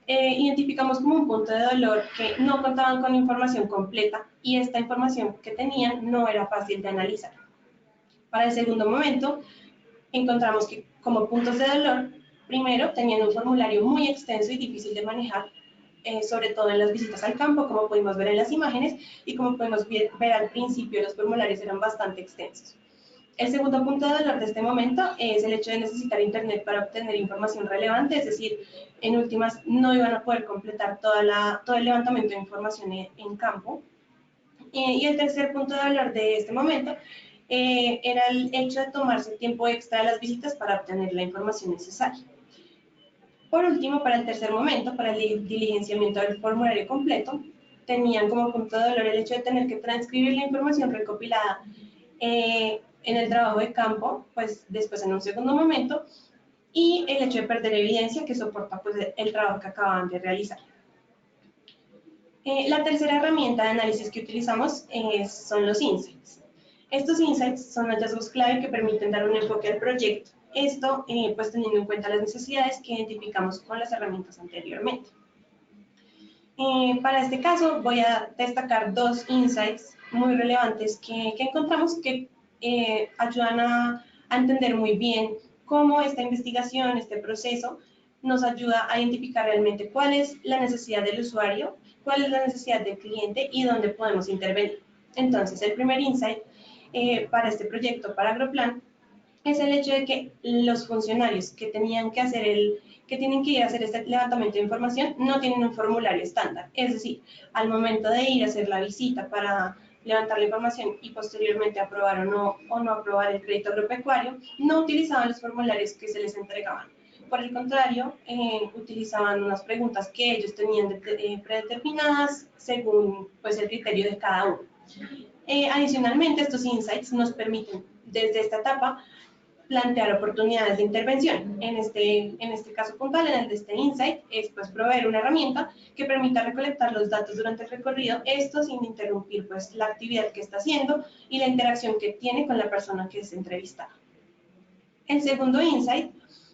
identificamos como un punto de dolor que no contaban con información completa y esta información que tenían no era fácil de analizar. Para el segundo momento, encontramos que como puntos de dolor, primero tenían un formulario muy extenso y difícil de manejar, sobre todo en las visitas al campo, como pudimos ver en las imágenes, y como podemos ver al principio, los formularios eran bastante extensos. El segundo punto de dolor de este momento es el hecho de necesitar internet para obtener información relevante, es decir, en últimas no iban a poder completar todo el levantamiento de información en campo. Y el tercer punto de dolor de este momento era el hecho de tomarse tiempo extra de las visitas para obtener la información necesaria. Por último, para el tercer momento, para el diligenciamiento del formulario completo, tenían como punto de dolor el hecho de tener que transcribir la información recopilada en el trabajo de campo, pues después en un segundo momento, y el hecho de perder evidencia que soporta pues el trabajo que acaban de realizar. La tercera herramienta de análisis que utilizamos son los insights. Estos insights son hallazgos clave que permiten dar un enfoque al proyecto. Esto, pues teniendo en cuenta las necesidades que identificamos con las herramientas anteriormente. Para este caso voy a destacar dos insights muy relevantes que encontramos que ayudan a entender muy bien cómo esta investigación, este proceso, nos ayuda a identificar realmente cuál es la necesidad del usuario, cuál es la necesidad del cliente y dónde podemos intervenir. Entonces, el primer insight para este proyecto, para Agroplan, es el hecho de que los funcionarios que tenían que hacer que tienen que ir a hacer este levantamiento de información no tienen un formulario estándar. Es decir, al momento de ir a hacer la visita para levantar la información y posteriormente aprobar o no aprobar el crédito agropecuario, no utilizaban los formularios que se les entregaban. Por el contrario, utilizaban unas preguntas que ellos tenían predeterminadas según pues, el criterio de cada uno. Adicionalmente, estos insights nos permiten, desde esta etapa, plantear oportunidades de intervención. En este caso puntual, en el de este insight, es pues proveer una herramienta que permita recolectar los datos durante el recorrido, esto sin interrumpir pues la actividad que está haciendo y la interacción que tiene con la persona que es entrevistada. El segundo insight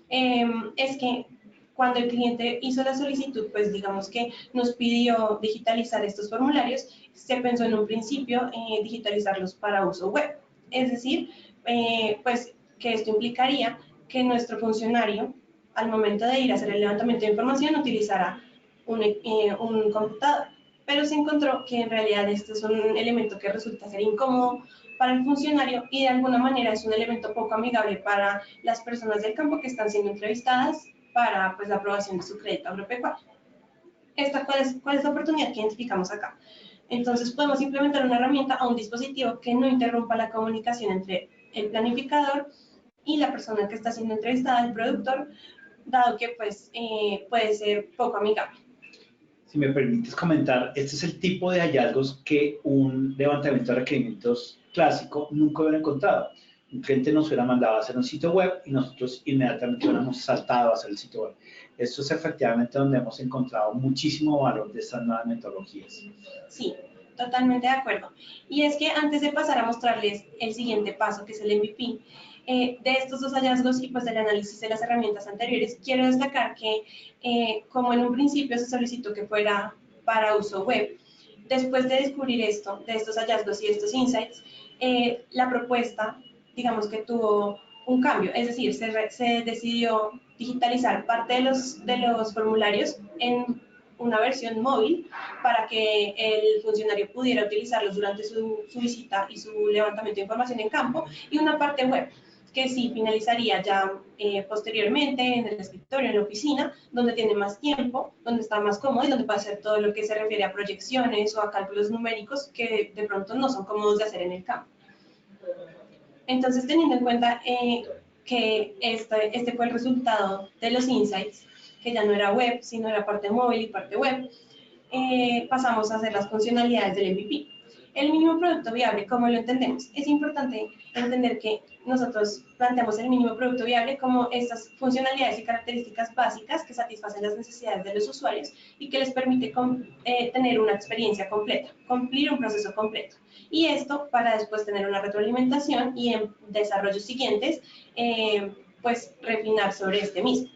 es que cuando el cliente hizo la solicitud, pues digamos que nos pidió digitalizar estos formularios, se pensó en un principio digitalizarlos para uso web. Es decir, pues que esto implicaría que nuestro funcionario, al momento de ir a hacer el levantamiento de información, utilizará un computador. Pero se encontró que en realidad este es un elemento que resulta ser incómodo para el funcionario y de alguna manera es un elemento poco amigable para las personas del campo que están siendo entrevistadas para pues, la aprobación de su crédito agropecuario. ¿Cuál es la oportunidad que identificamos acá? Entonces podemos implementar una herramienta o un dispositivo que no interrumpa la comunicación entre el planificador y la persona que está siendo entrevistada, el productor, dado que pues, puede ser poco amigable. Si me permites comentar, este es el tipo de hallazgos que un levantamiento de requerimientos clásico nunca hubiera encontrado. Un cliente nos hubiera mandado a hacer un sitio web y nosotros inmediatamente hubiéramos saltado a hacer el sitio web. Esto es efectivamente donde hemos encontrado muchísimo valor de estas nuevas metodologías. Sí, totalmente de acuerdo. Y es que antes de pasar a mostrarles el siguiente paso, que es el MVP, de estos dos hallazgos y pues del análisis de las herramientas anteriores, quiero destacar que como en un principio se solicitó que fuera para uso web, después de descubrir esto, de estos hallazgos y estos insights, la propuesta, digamos que tuvo un cambio, es decir, se decidió digitalizar parte de los formularios en una versión móvil para que el funcionario pudiera utilizarlos durante su visita y su levantamiento de información en campo, y una parte web que sí finalizaría ya posteriormente en el escritorio, en la oficina, donde tiene más tiempo, donde está más cómodo y donde puede hacer todo lo que se refiere a proyecciones o a cálculos numéricos que de pronto no son cómodos de hacer en el campo. Entonces, teniendo en cuenta que este fue el resultado de los insights, que ya no era web, sino era parte móvil y parte web, pasamos a hacer las funcionalidades del MVP. El mínimo producto viable, ¿cómo lo entendemos? Es importante entender que nosotros planteamos el mínimo producto viable como estas funcionalidades y características básicas que satisfacen las necesidades de los usuarios y que les permite tener una experiencia completa, cumplir un proceso completo. Y esto para después tener una retroalimentación y en desarrollos siguientes, pues refinar sobre este mismo.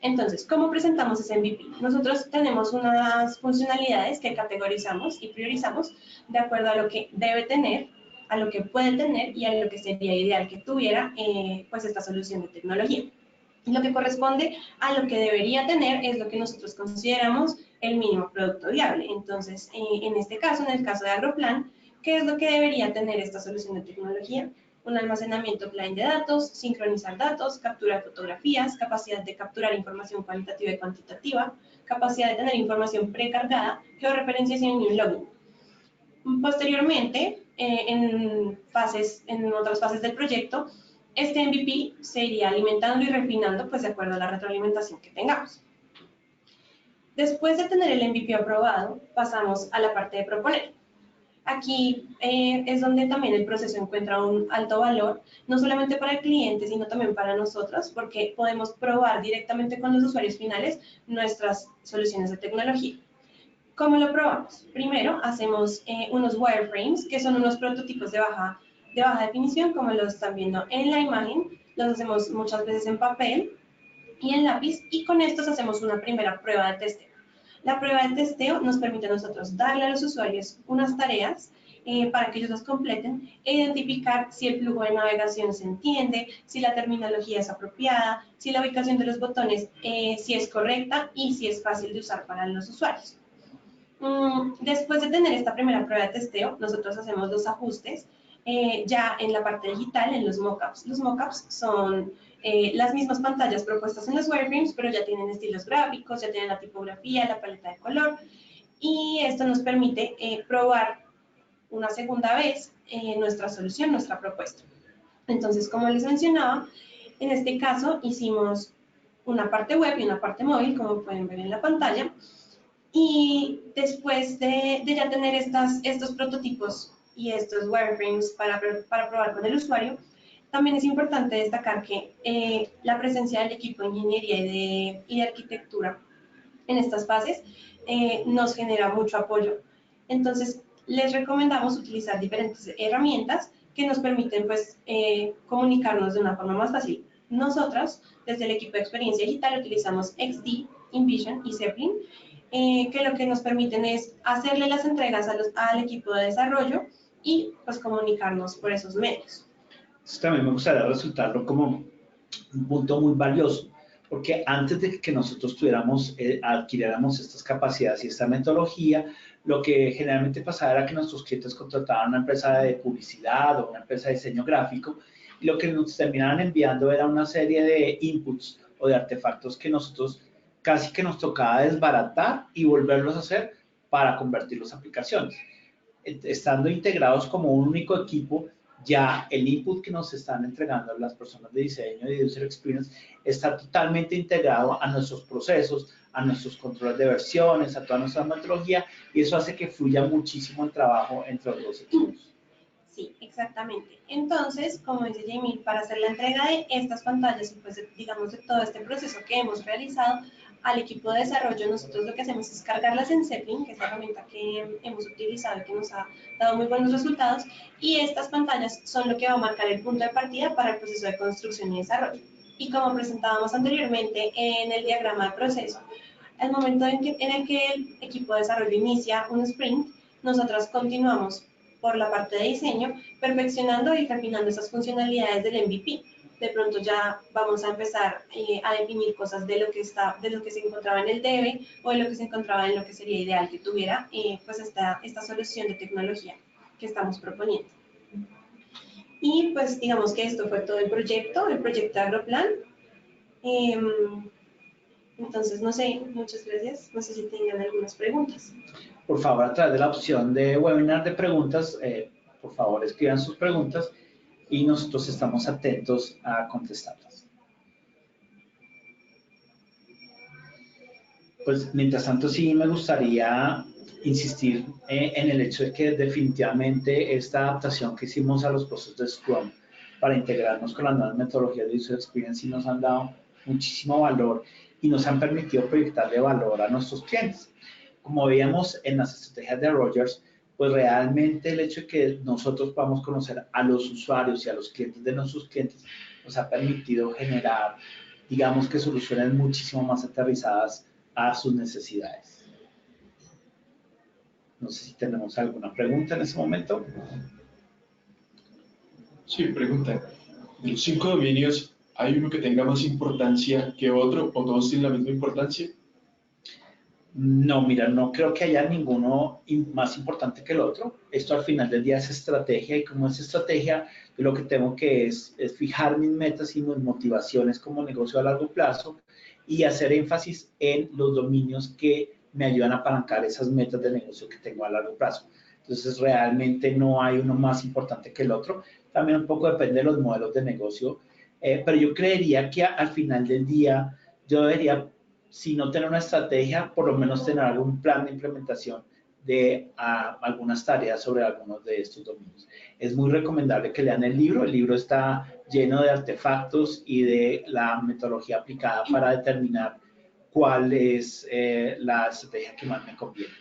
Entonces, ¿cómo presentamos ese MVP? Nosotros tenemos unas funcionalidades que categorizamos y priorizamos de acuerdo a lo que debe tener, a lo que puede tener y a lo que sería ideal que tuviera pues esta solución de tecnología. Lo que corresponde a lo que debería tener es lo que nosotros consideramos el mínimo producto viable. Entonces, en este caso, en el caso de Agroplan, ¿qué es lo que debería tener esta solución de tecnología? Un almacenamiento offline de datos, sincronizar datos, captura de fotografías, capacidad de capturar información cualitativa y cuantitativa, capacidad de tener información precargada, georreferenciación y un login. Posteriormente, en otras fases del proyecto, este MVP se iría alimentando y refinando pues de acuerdo a la retroalimentación que tengamos. Después de tener el MVP aprobado, pasamos a la parte de proponer. Aquí es donde también el proceso encuentra un alto valor, no solamente para el cliente, sino también para nosotros, porque podemos probar directamente con los usuarios finales nuestras soluciones de tecnología. ¿Cómo lo probamos? Primero, hacemos unos wireframes, que son unos prototipos de baja definición, como lo están viendo en la imagen. Los hacemos muchas veces en papel y en lápiz, y con estos hacemos una primera prueba de testeo. La prueba de testeo nos permite a nosotros darle a los usuarios unas tareas para que ellos las completen e identificar si el flujo de navegación se entiende, si la terminología es apropiada, si la ubicación de los botones si es correcta y si es fácil de usar para los usuarios. Después de tener esta primera prueba de testeo, nosotros hacemos los ajustes ya en la parte digital, en los mockups. Los mockups son las mismas pantallas propuestas en los wireframes, pero ya tienen estilos gráficos, ya tienen la tipografía, la paleta de color, y esto nos permite probar una segunda vez nuestra solución, nuestra propuesta. Entonces, como les mencionaba, en este caso hicimos una parte web y una parte móvil, como pueden ver en la pantalla, y después de ya tener estos prototipos y estos wireframes para probar con el usuario, también es importante destacar que la presencia del equipo de ingeniería y de arquitectura en estas fases nos genera mucho apoyo. Entonces, les recomendamos utilizar diferentes herramientas que nos permiten pues, comunicarnos de una forma más fácil. Nosotros, desde el equipo de experiencia digital, utilizamos XD, InVision y Zeppelin, que lo que nos permiten es hacerle las entregas al equipo de desarrollo y pues comunicarnos por esos medios. Eso también me gustaría resultarlo como un punto muy valioso, porque antes de que nosotros adquiriéramos estas capacidades y esta metodología, lo que generalmente pasaba era que nuestros clientes contrataban una empresa de publicidad o una empresa de diseño gráfico, y lo que nos terminaban enviando era una serie de inputs o de artefactos que nosotros casi que nos tocaba desbaratar y volverlos a hacer para convertirlos en aplicaciones. Estando integrados como un único equipo, ya el input que nos están entregando las personas de diseño y de user experience está totalmente integrado a nuestros procesos, a nuestros controles de versiones, a toda nuestra metodología, y eso hace que fluya muchísimo el trabajo entre los dos equipos. Sí, exactamente. Entonces, como dice Jamie, para hacer la entrega de estas pantallas y pues digamos de todo este proceso que hemos realizado al equipo de desarrollo, nosotros lo que hacemos es cargarlas en Zeppelin, que es la herramienta que hemos utilizado y que nos ha dado muy buenos resultados, y estas pantallas son lo que va a marcar el punto de partida para el proceso de construcción y desarrollo. Y como presentábamos anteriormente en el diagrama de proceso, al momento en el que el equipo de desarrollo inicia un sprint, nosotros continuamos por la parte de diseño, perfeccionando y refinando esas funcionalidades del MVP. De pronto ya vamos a empezar a definir cosas de lo que se encontraba en el DEVE o de lo que se encontraba en lo que sería ideal que tuviera pues esta solución de tecnología que estamos proponiendo. Y pues digamos que esto fue todo el proyecto de Agroplan. Entonces, no sé, muchas gracias. No sé si tengan algunas preguntas. Por favor, a través de la opción de webinar de preguntas, por favor escriban sus preguntas y nosotros estamos atentos a contestarlas. Pues mientras tanto sí me gustaría insistir en el hecho de que definitivamente esta adaptación que hicimos a los procesos de Scrum para integrarnos con las nuevas metodologías de User Experience sí nos han dado muchísimo valor y nos han permitido proyectarle valor a nuestros clientes. Como veíamos en las estrategias de Rogers, pues realmente el hecho de que nosotros podamos conocer a los usuarios y a los clientes de nuestros clientes nos ha permitido generar, digamos que soluciones muchísimo más aterrizadas a sus necesidades. No sé si tenemos alguna pregunta en ese momento. Sí, pregunta. De los 5 dominios, ¿hay uno que tenga más importancia que otro o todos tienen la misma importancia? No, mira, no creo que haya ninguno más importante que el otro. Esto al final del día es estrategia y como es estrategia, yo lo que tengo que es fijar mis metas y mis motivaciones como negocio a largo plazo y hacer énfasis en los dominios que me ayudan a apalancar esas metas de negocio que tengo a largo plazo. Entonces, realmente no hay uno más importante que el otro. También un poco depende de los modelos de negocio, pero yo creería que al final del día yo debería si no tener una estrategia, por lo menos tener algún plan de implementación de algunas tareas sobre algunos de estos dominios. Es muy recomendable que lean el libro está lleno de artefactos y de la metodología aplicada para determinar cuál es la estrategia que más me conviene.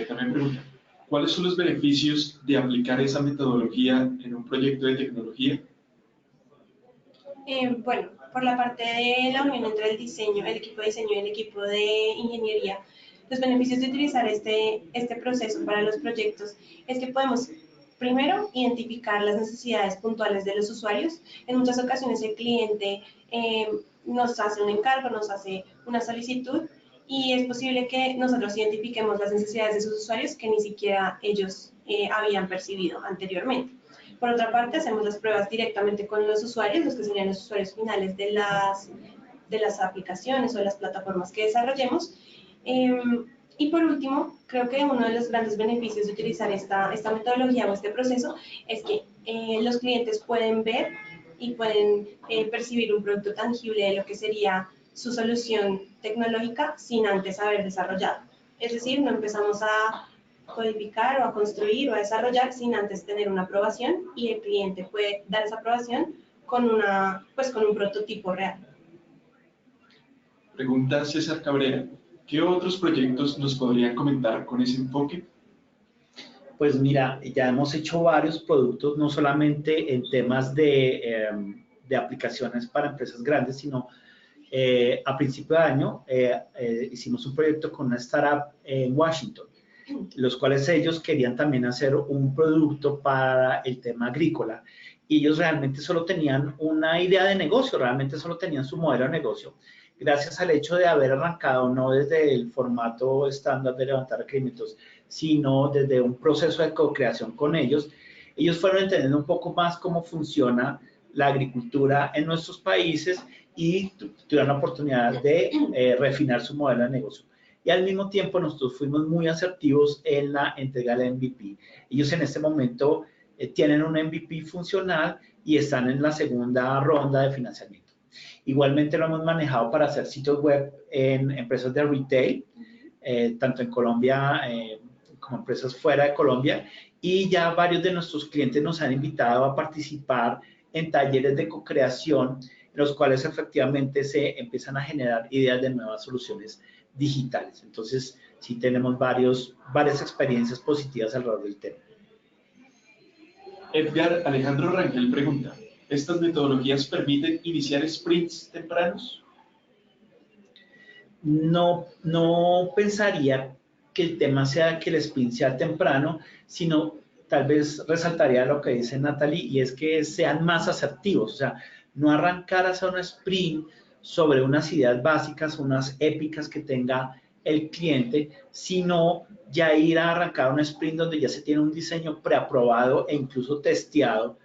También pregunta, ¿cuáles son los beneficios de aplicar esa metodología en un proyecto de tecnología? Bueno, por la parte de la unión entre el diseño, el equipo de diseño y el equipo de ingeniería, los beneficios de utilizar este proceso para los proyectos es que podemos, primero, identificar las necesidades puntuales de los usuarios. En muchas ocasiones el cliente nos hace un encargo, nos hace una solicitud y es posible que nosotros identifiquemos las necesidades de sus usuarios que ni siquiera ellos habían percibido anteriormente. Por otra parte, hacemos las pruebas directamente con los usuarios, los que serían los usuarios finales de las aplicaciones o las plataformas que desarrollemos. Y por último, creo que uno de los grandes beneficios de utilizar esta metodología o este proceso es que los clientes pueden ver y pueden percibir un producto tangible de lo que sería su solución tecnológica sin antes haber desarrollado. Es decir, no empezamos a codificar o a construir o a desarrollar sin antes tener una aprobación y el cliente puede dar esa aprobación con un prototipo real. Pregunta César Cabrera, ¿qué otros proyectos nos podrían comentar con ese enfoque? Pues mira, ya hemos hecho varios productos, no solamente en temas de aplicaciones para empresas grandes, sino a principio de año hicimos un proyecto con una startup en Washington, los cuales ellos querían también hacer un producto para el tema agrícola. Y ellos realmente solo tenían una idea de negocio, realmente solo tenían su modelo de negocio. Gracias al hecho de haber arrancado no desde el formato estándar de levantar requerimientos, sino desde un proceso de co-creación con ellos, ellos fueron entendiendo un poco más cómo funciona la agricultura en nuestros países y tuvieron la oportunidad de refinar su modelo de negocio. Y al mismo tiempo nosotros fuimos muy asertivos en la entrega del MVP. Ellos en este momento tienen un MVP funcional y están en la segunda ronda de financiamiento. Igualmente lo hemos manejado para hacer sitios web en empresas de retail, tanto en Colombia como empresas fuera de Colombia, y ya varios de nuestros clientes nos han invitado a participar en talleres de co-creación, en los cuales efectivamente se empiezan a generar ideas de nuevas soluciones digitales. Entonces, sí tenemos varias experiencias positivas alrededor del tema. Edgar Alejandro Rangel pregunta, ¿estas metodologías permiten iniciar sprints tempranos? No pensaría que el tema sea que el sprint sea temprano, sino tal vez resaltaría lo que dice Natalie, y es que sean más asertivos, o sea, no arrancar a hacer un sprint sobre unas ideas básicas, unas épicas que tenga el cliente, sino ya ir a arrancar un sprint donde ya se tiene un diseño preaprobado e incluso testeado,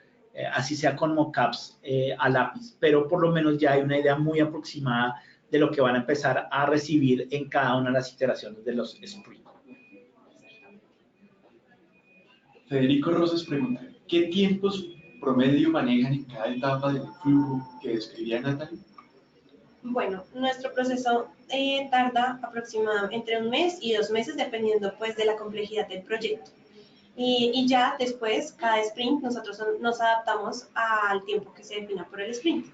así sea con mockups a lápiz, pero por lo menos ya hay una idea muy aproximada de lo que van a empezar a recibir en cada una de las iteraciones de los sprints. Federico Rosas pregunta, ¿qué tiempos promedio manejan en cada etapa del flujo que describía Natalie? Bueno, nuestro proceso tarda aproximadamente entre 1 mes y 2 meses, dependiendo pues de la complejidad del proyecto. Y ya después, cada sprint, nosotros nos adaptamos al tiempo que se defina por el sprint.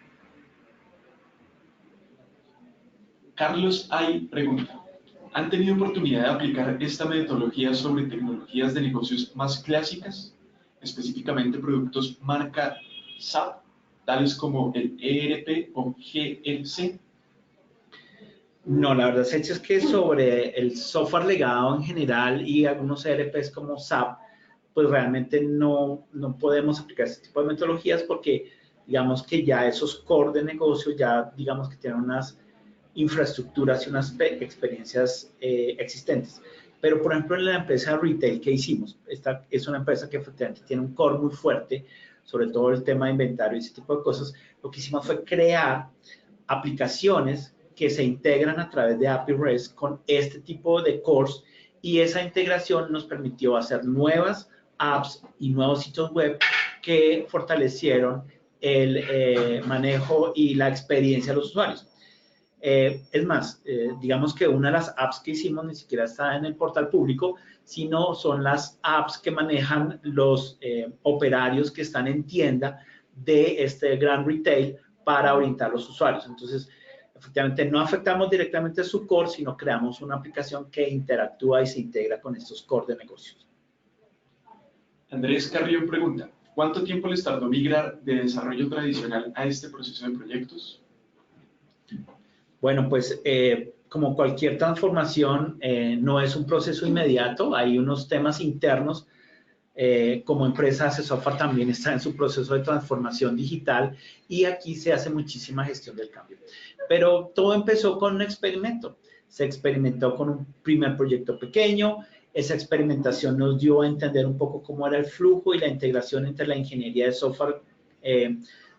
Carlos Ay pregunta, ¿han tenido oportunidad de aplicar esta metodología sobre tecnologías de negocios más clásicas, específicamente productos marca SAP, tales como el ERP o GRC? No, la verdad es que sobre el software legado en general y algunos ERPs como SAP, pues realmente no podemos aplicar este tipo de metodologías porque digamos que ya esos core de negocio ya digamos que tienen unas infraestructuras y unas experiencias existentes. Pero, por ejemplo, en la empresa retail que hicimos, esta es una empresa que efectivamente tiene un core muy fuerte, sobre todo el tema de inventario y ese tipo de cosas. Lo que hicimos fue crear aplicaciones que se integran a través de API REST con este tipo de cores y esa integración nos permitió hacer nuevas apps y nuevos sitios web que fortalecieron el manejo y la experiencia de los usuarios. Es más, digamos que una de las apps que hicimos ni siquiera está en el portal público, sino son las apps que manejan los operarios que están en tienda de este gran retail para orientar a los usuarios. Entonces, efectivamente, no afectamos directamente su core, sino creamos una aplicación que interactúa y se integra con estos core de negocios. Andrés Carrión pregunta, ¿cuánto tiempo les tardó migrar de desarrollo tradicional a este proceso de proyectos? Bueno, pues como cualquier transformación, no es un proceso inmediato, hay unos temas internos. Como empresa Hace Software también está en su proceso de transformación digital y aquí se hace muchísima gestión del cambio. Pero todo empezó con un experimento. Se experimentó con un primer proyecto pequeño. Esa experimentación nos dio a entender un poco cómo era el flujo y la integración entre la ingeniería de software,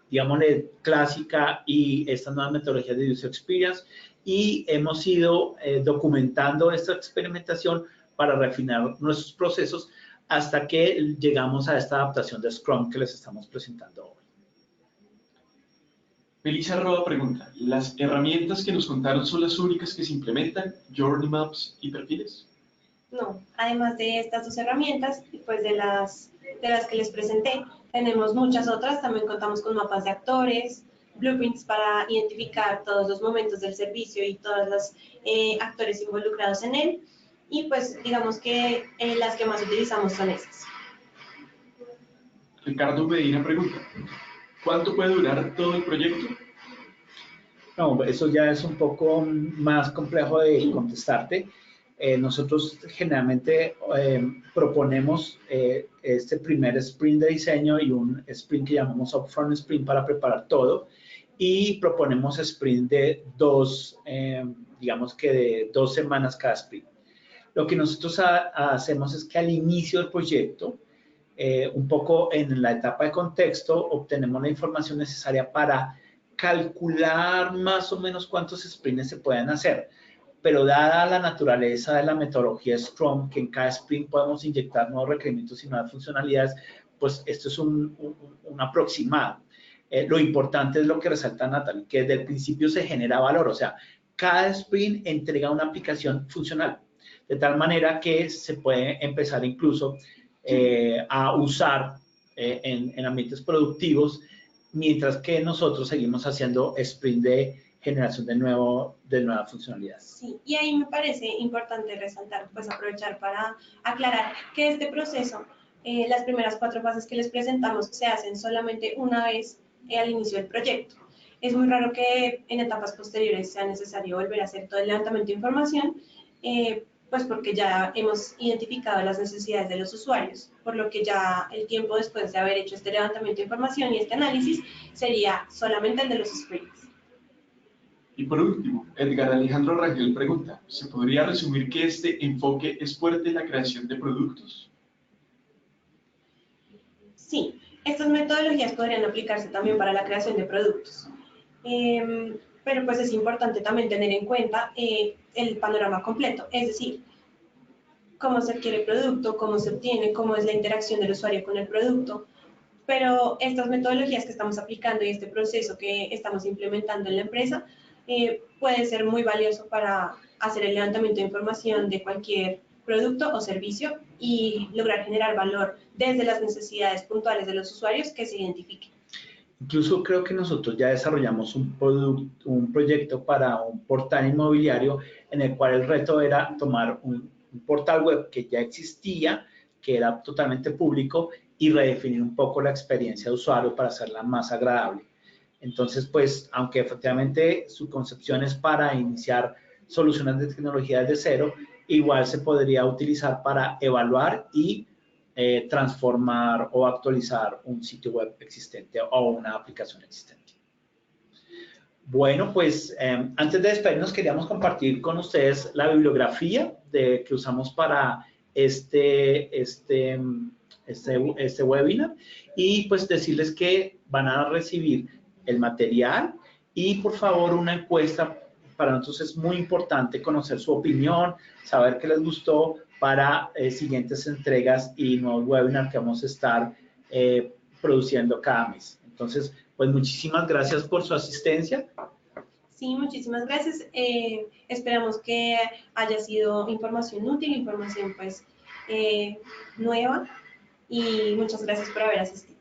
digámosle, clásica y estas nuevas metodologías de User Experience. Y hemos ido documentando esta experimentación para refinar nuestros procesos hasta que llegamos a esta adaptación de Scrum que les estamos presentando hoy. Melissa Roa pregunta, ¿las herramientas que nos contaron son las únicas que se implementan, Journey Maps y perfiles? No, además de estas dos herramientas, pues de las que les presenté, tenemos muchas otras. También contamos con mapas de actores, blueprints para identificar todos los momentos del servicio y todos los actores involucrados en él. Y pues digamos que las que más utilizamos son esas. Ricardo Medina pregunta, ¿cuánto puede durar todo el proyecto? No, eso ya es un poco más complejo de contestarte. Nosotros generalmente proponemos este primer sprint de diseño y un sprint que llamamos Upfront Sprint para preparar todo y proponemos sprint de digamos que de 2 semanas cada sprint. Lo que nosotros hacemos es que al inicio del proyecto, un poco en la etapa de contexto, obtenemos la información necesaria para calcular más o menos cuántos sprints se pueden hacer. Pero dada la naturaleza de la metodología Scrum, que en cada sprint podemos inyectar nuevos requerimientos y nuevas funcionalidades, pues esto es un aproximado. Lo importante es lo que resalta Natalie, que desde el principio se genera valor, o sea, cada sprint entrega una aplicación funcional, de tal manera que se puede empezar incluso a usar en ambientes productivos, mientras que nosotros seguimos haciendo sprint de generación de nuevas funcionalidades. Sí, y ahí me parece importante resaltar, pues aprovechar para aclarar que este proceso, las primeras 4 fases que les presentamos se hacen solamente una vez al inicio del proyecto. Es muy raro que en etapas posteriores sea necesario volver a hacer todo el levantamiento de información, pues porque ya hemos identificado las necesidades de los usuarios, por lo que ya el tiempo después de haber hecho este levantamiento de información y este análisis sería solamente el de los sprints. Y por último, Edgar Alejandro Rangel pregunta, ¿se podría resumir que este enfoque es fuerte en la creación de productos? Sí, estas metodologías podrían aplicarse también para la creación de productos. Pero pues es importante también tener en cuenta el panorama completo, es decir, cómo se adquiere el producto, cómo se obtiene, cómo es la interacción del usuario con el producto. Pero estas metodologías que estamos aplicando y este proceso que estamos implementando en la empresa puede ser muy valioso para hacer el levantamiento de información de cualquier producto o servicio y lograr generar valor desde las necesidades puntuales de los usuarios que se identifiquen. Incluso creo que nosotros ya desarrollamos un proyecto para un portal inmobiliario en el cual el reto era tomar un portal web que ya existía, que era totalmente público, y redefinir un poco la experiencia de usuario para hacerla más agradable. Entonces, pues, aunque efectivamente su concepción es para iniciar soluciones de tecnología desde cero, igual se podría utilizar para evaluar y transformar o actualizar un sitio web existente o una aplicación existente. Bueno, pues antes de despedirnos queríamos compartir con ustedes la bibliografía que usamos para este webinar y pues decirles que van a recibir el material y por favor una encuesta. Para nosotros es muy importante conocer su opinión, saber qué les gustó para siguientes entregas y nuevos webinars que vamos a estar produciendo cada mes. Entonces, pues muchísimas gracias por su asistencia. Sí, muchísimas gracias. Esperamos que haya sido información útil, información pues nueva, y muchas gracias por haber asistido.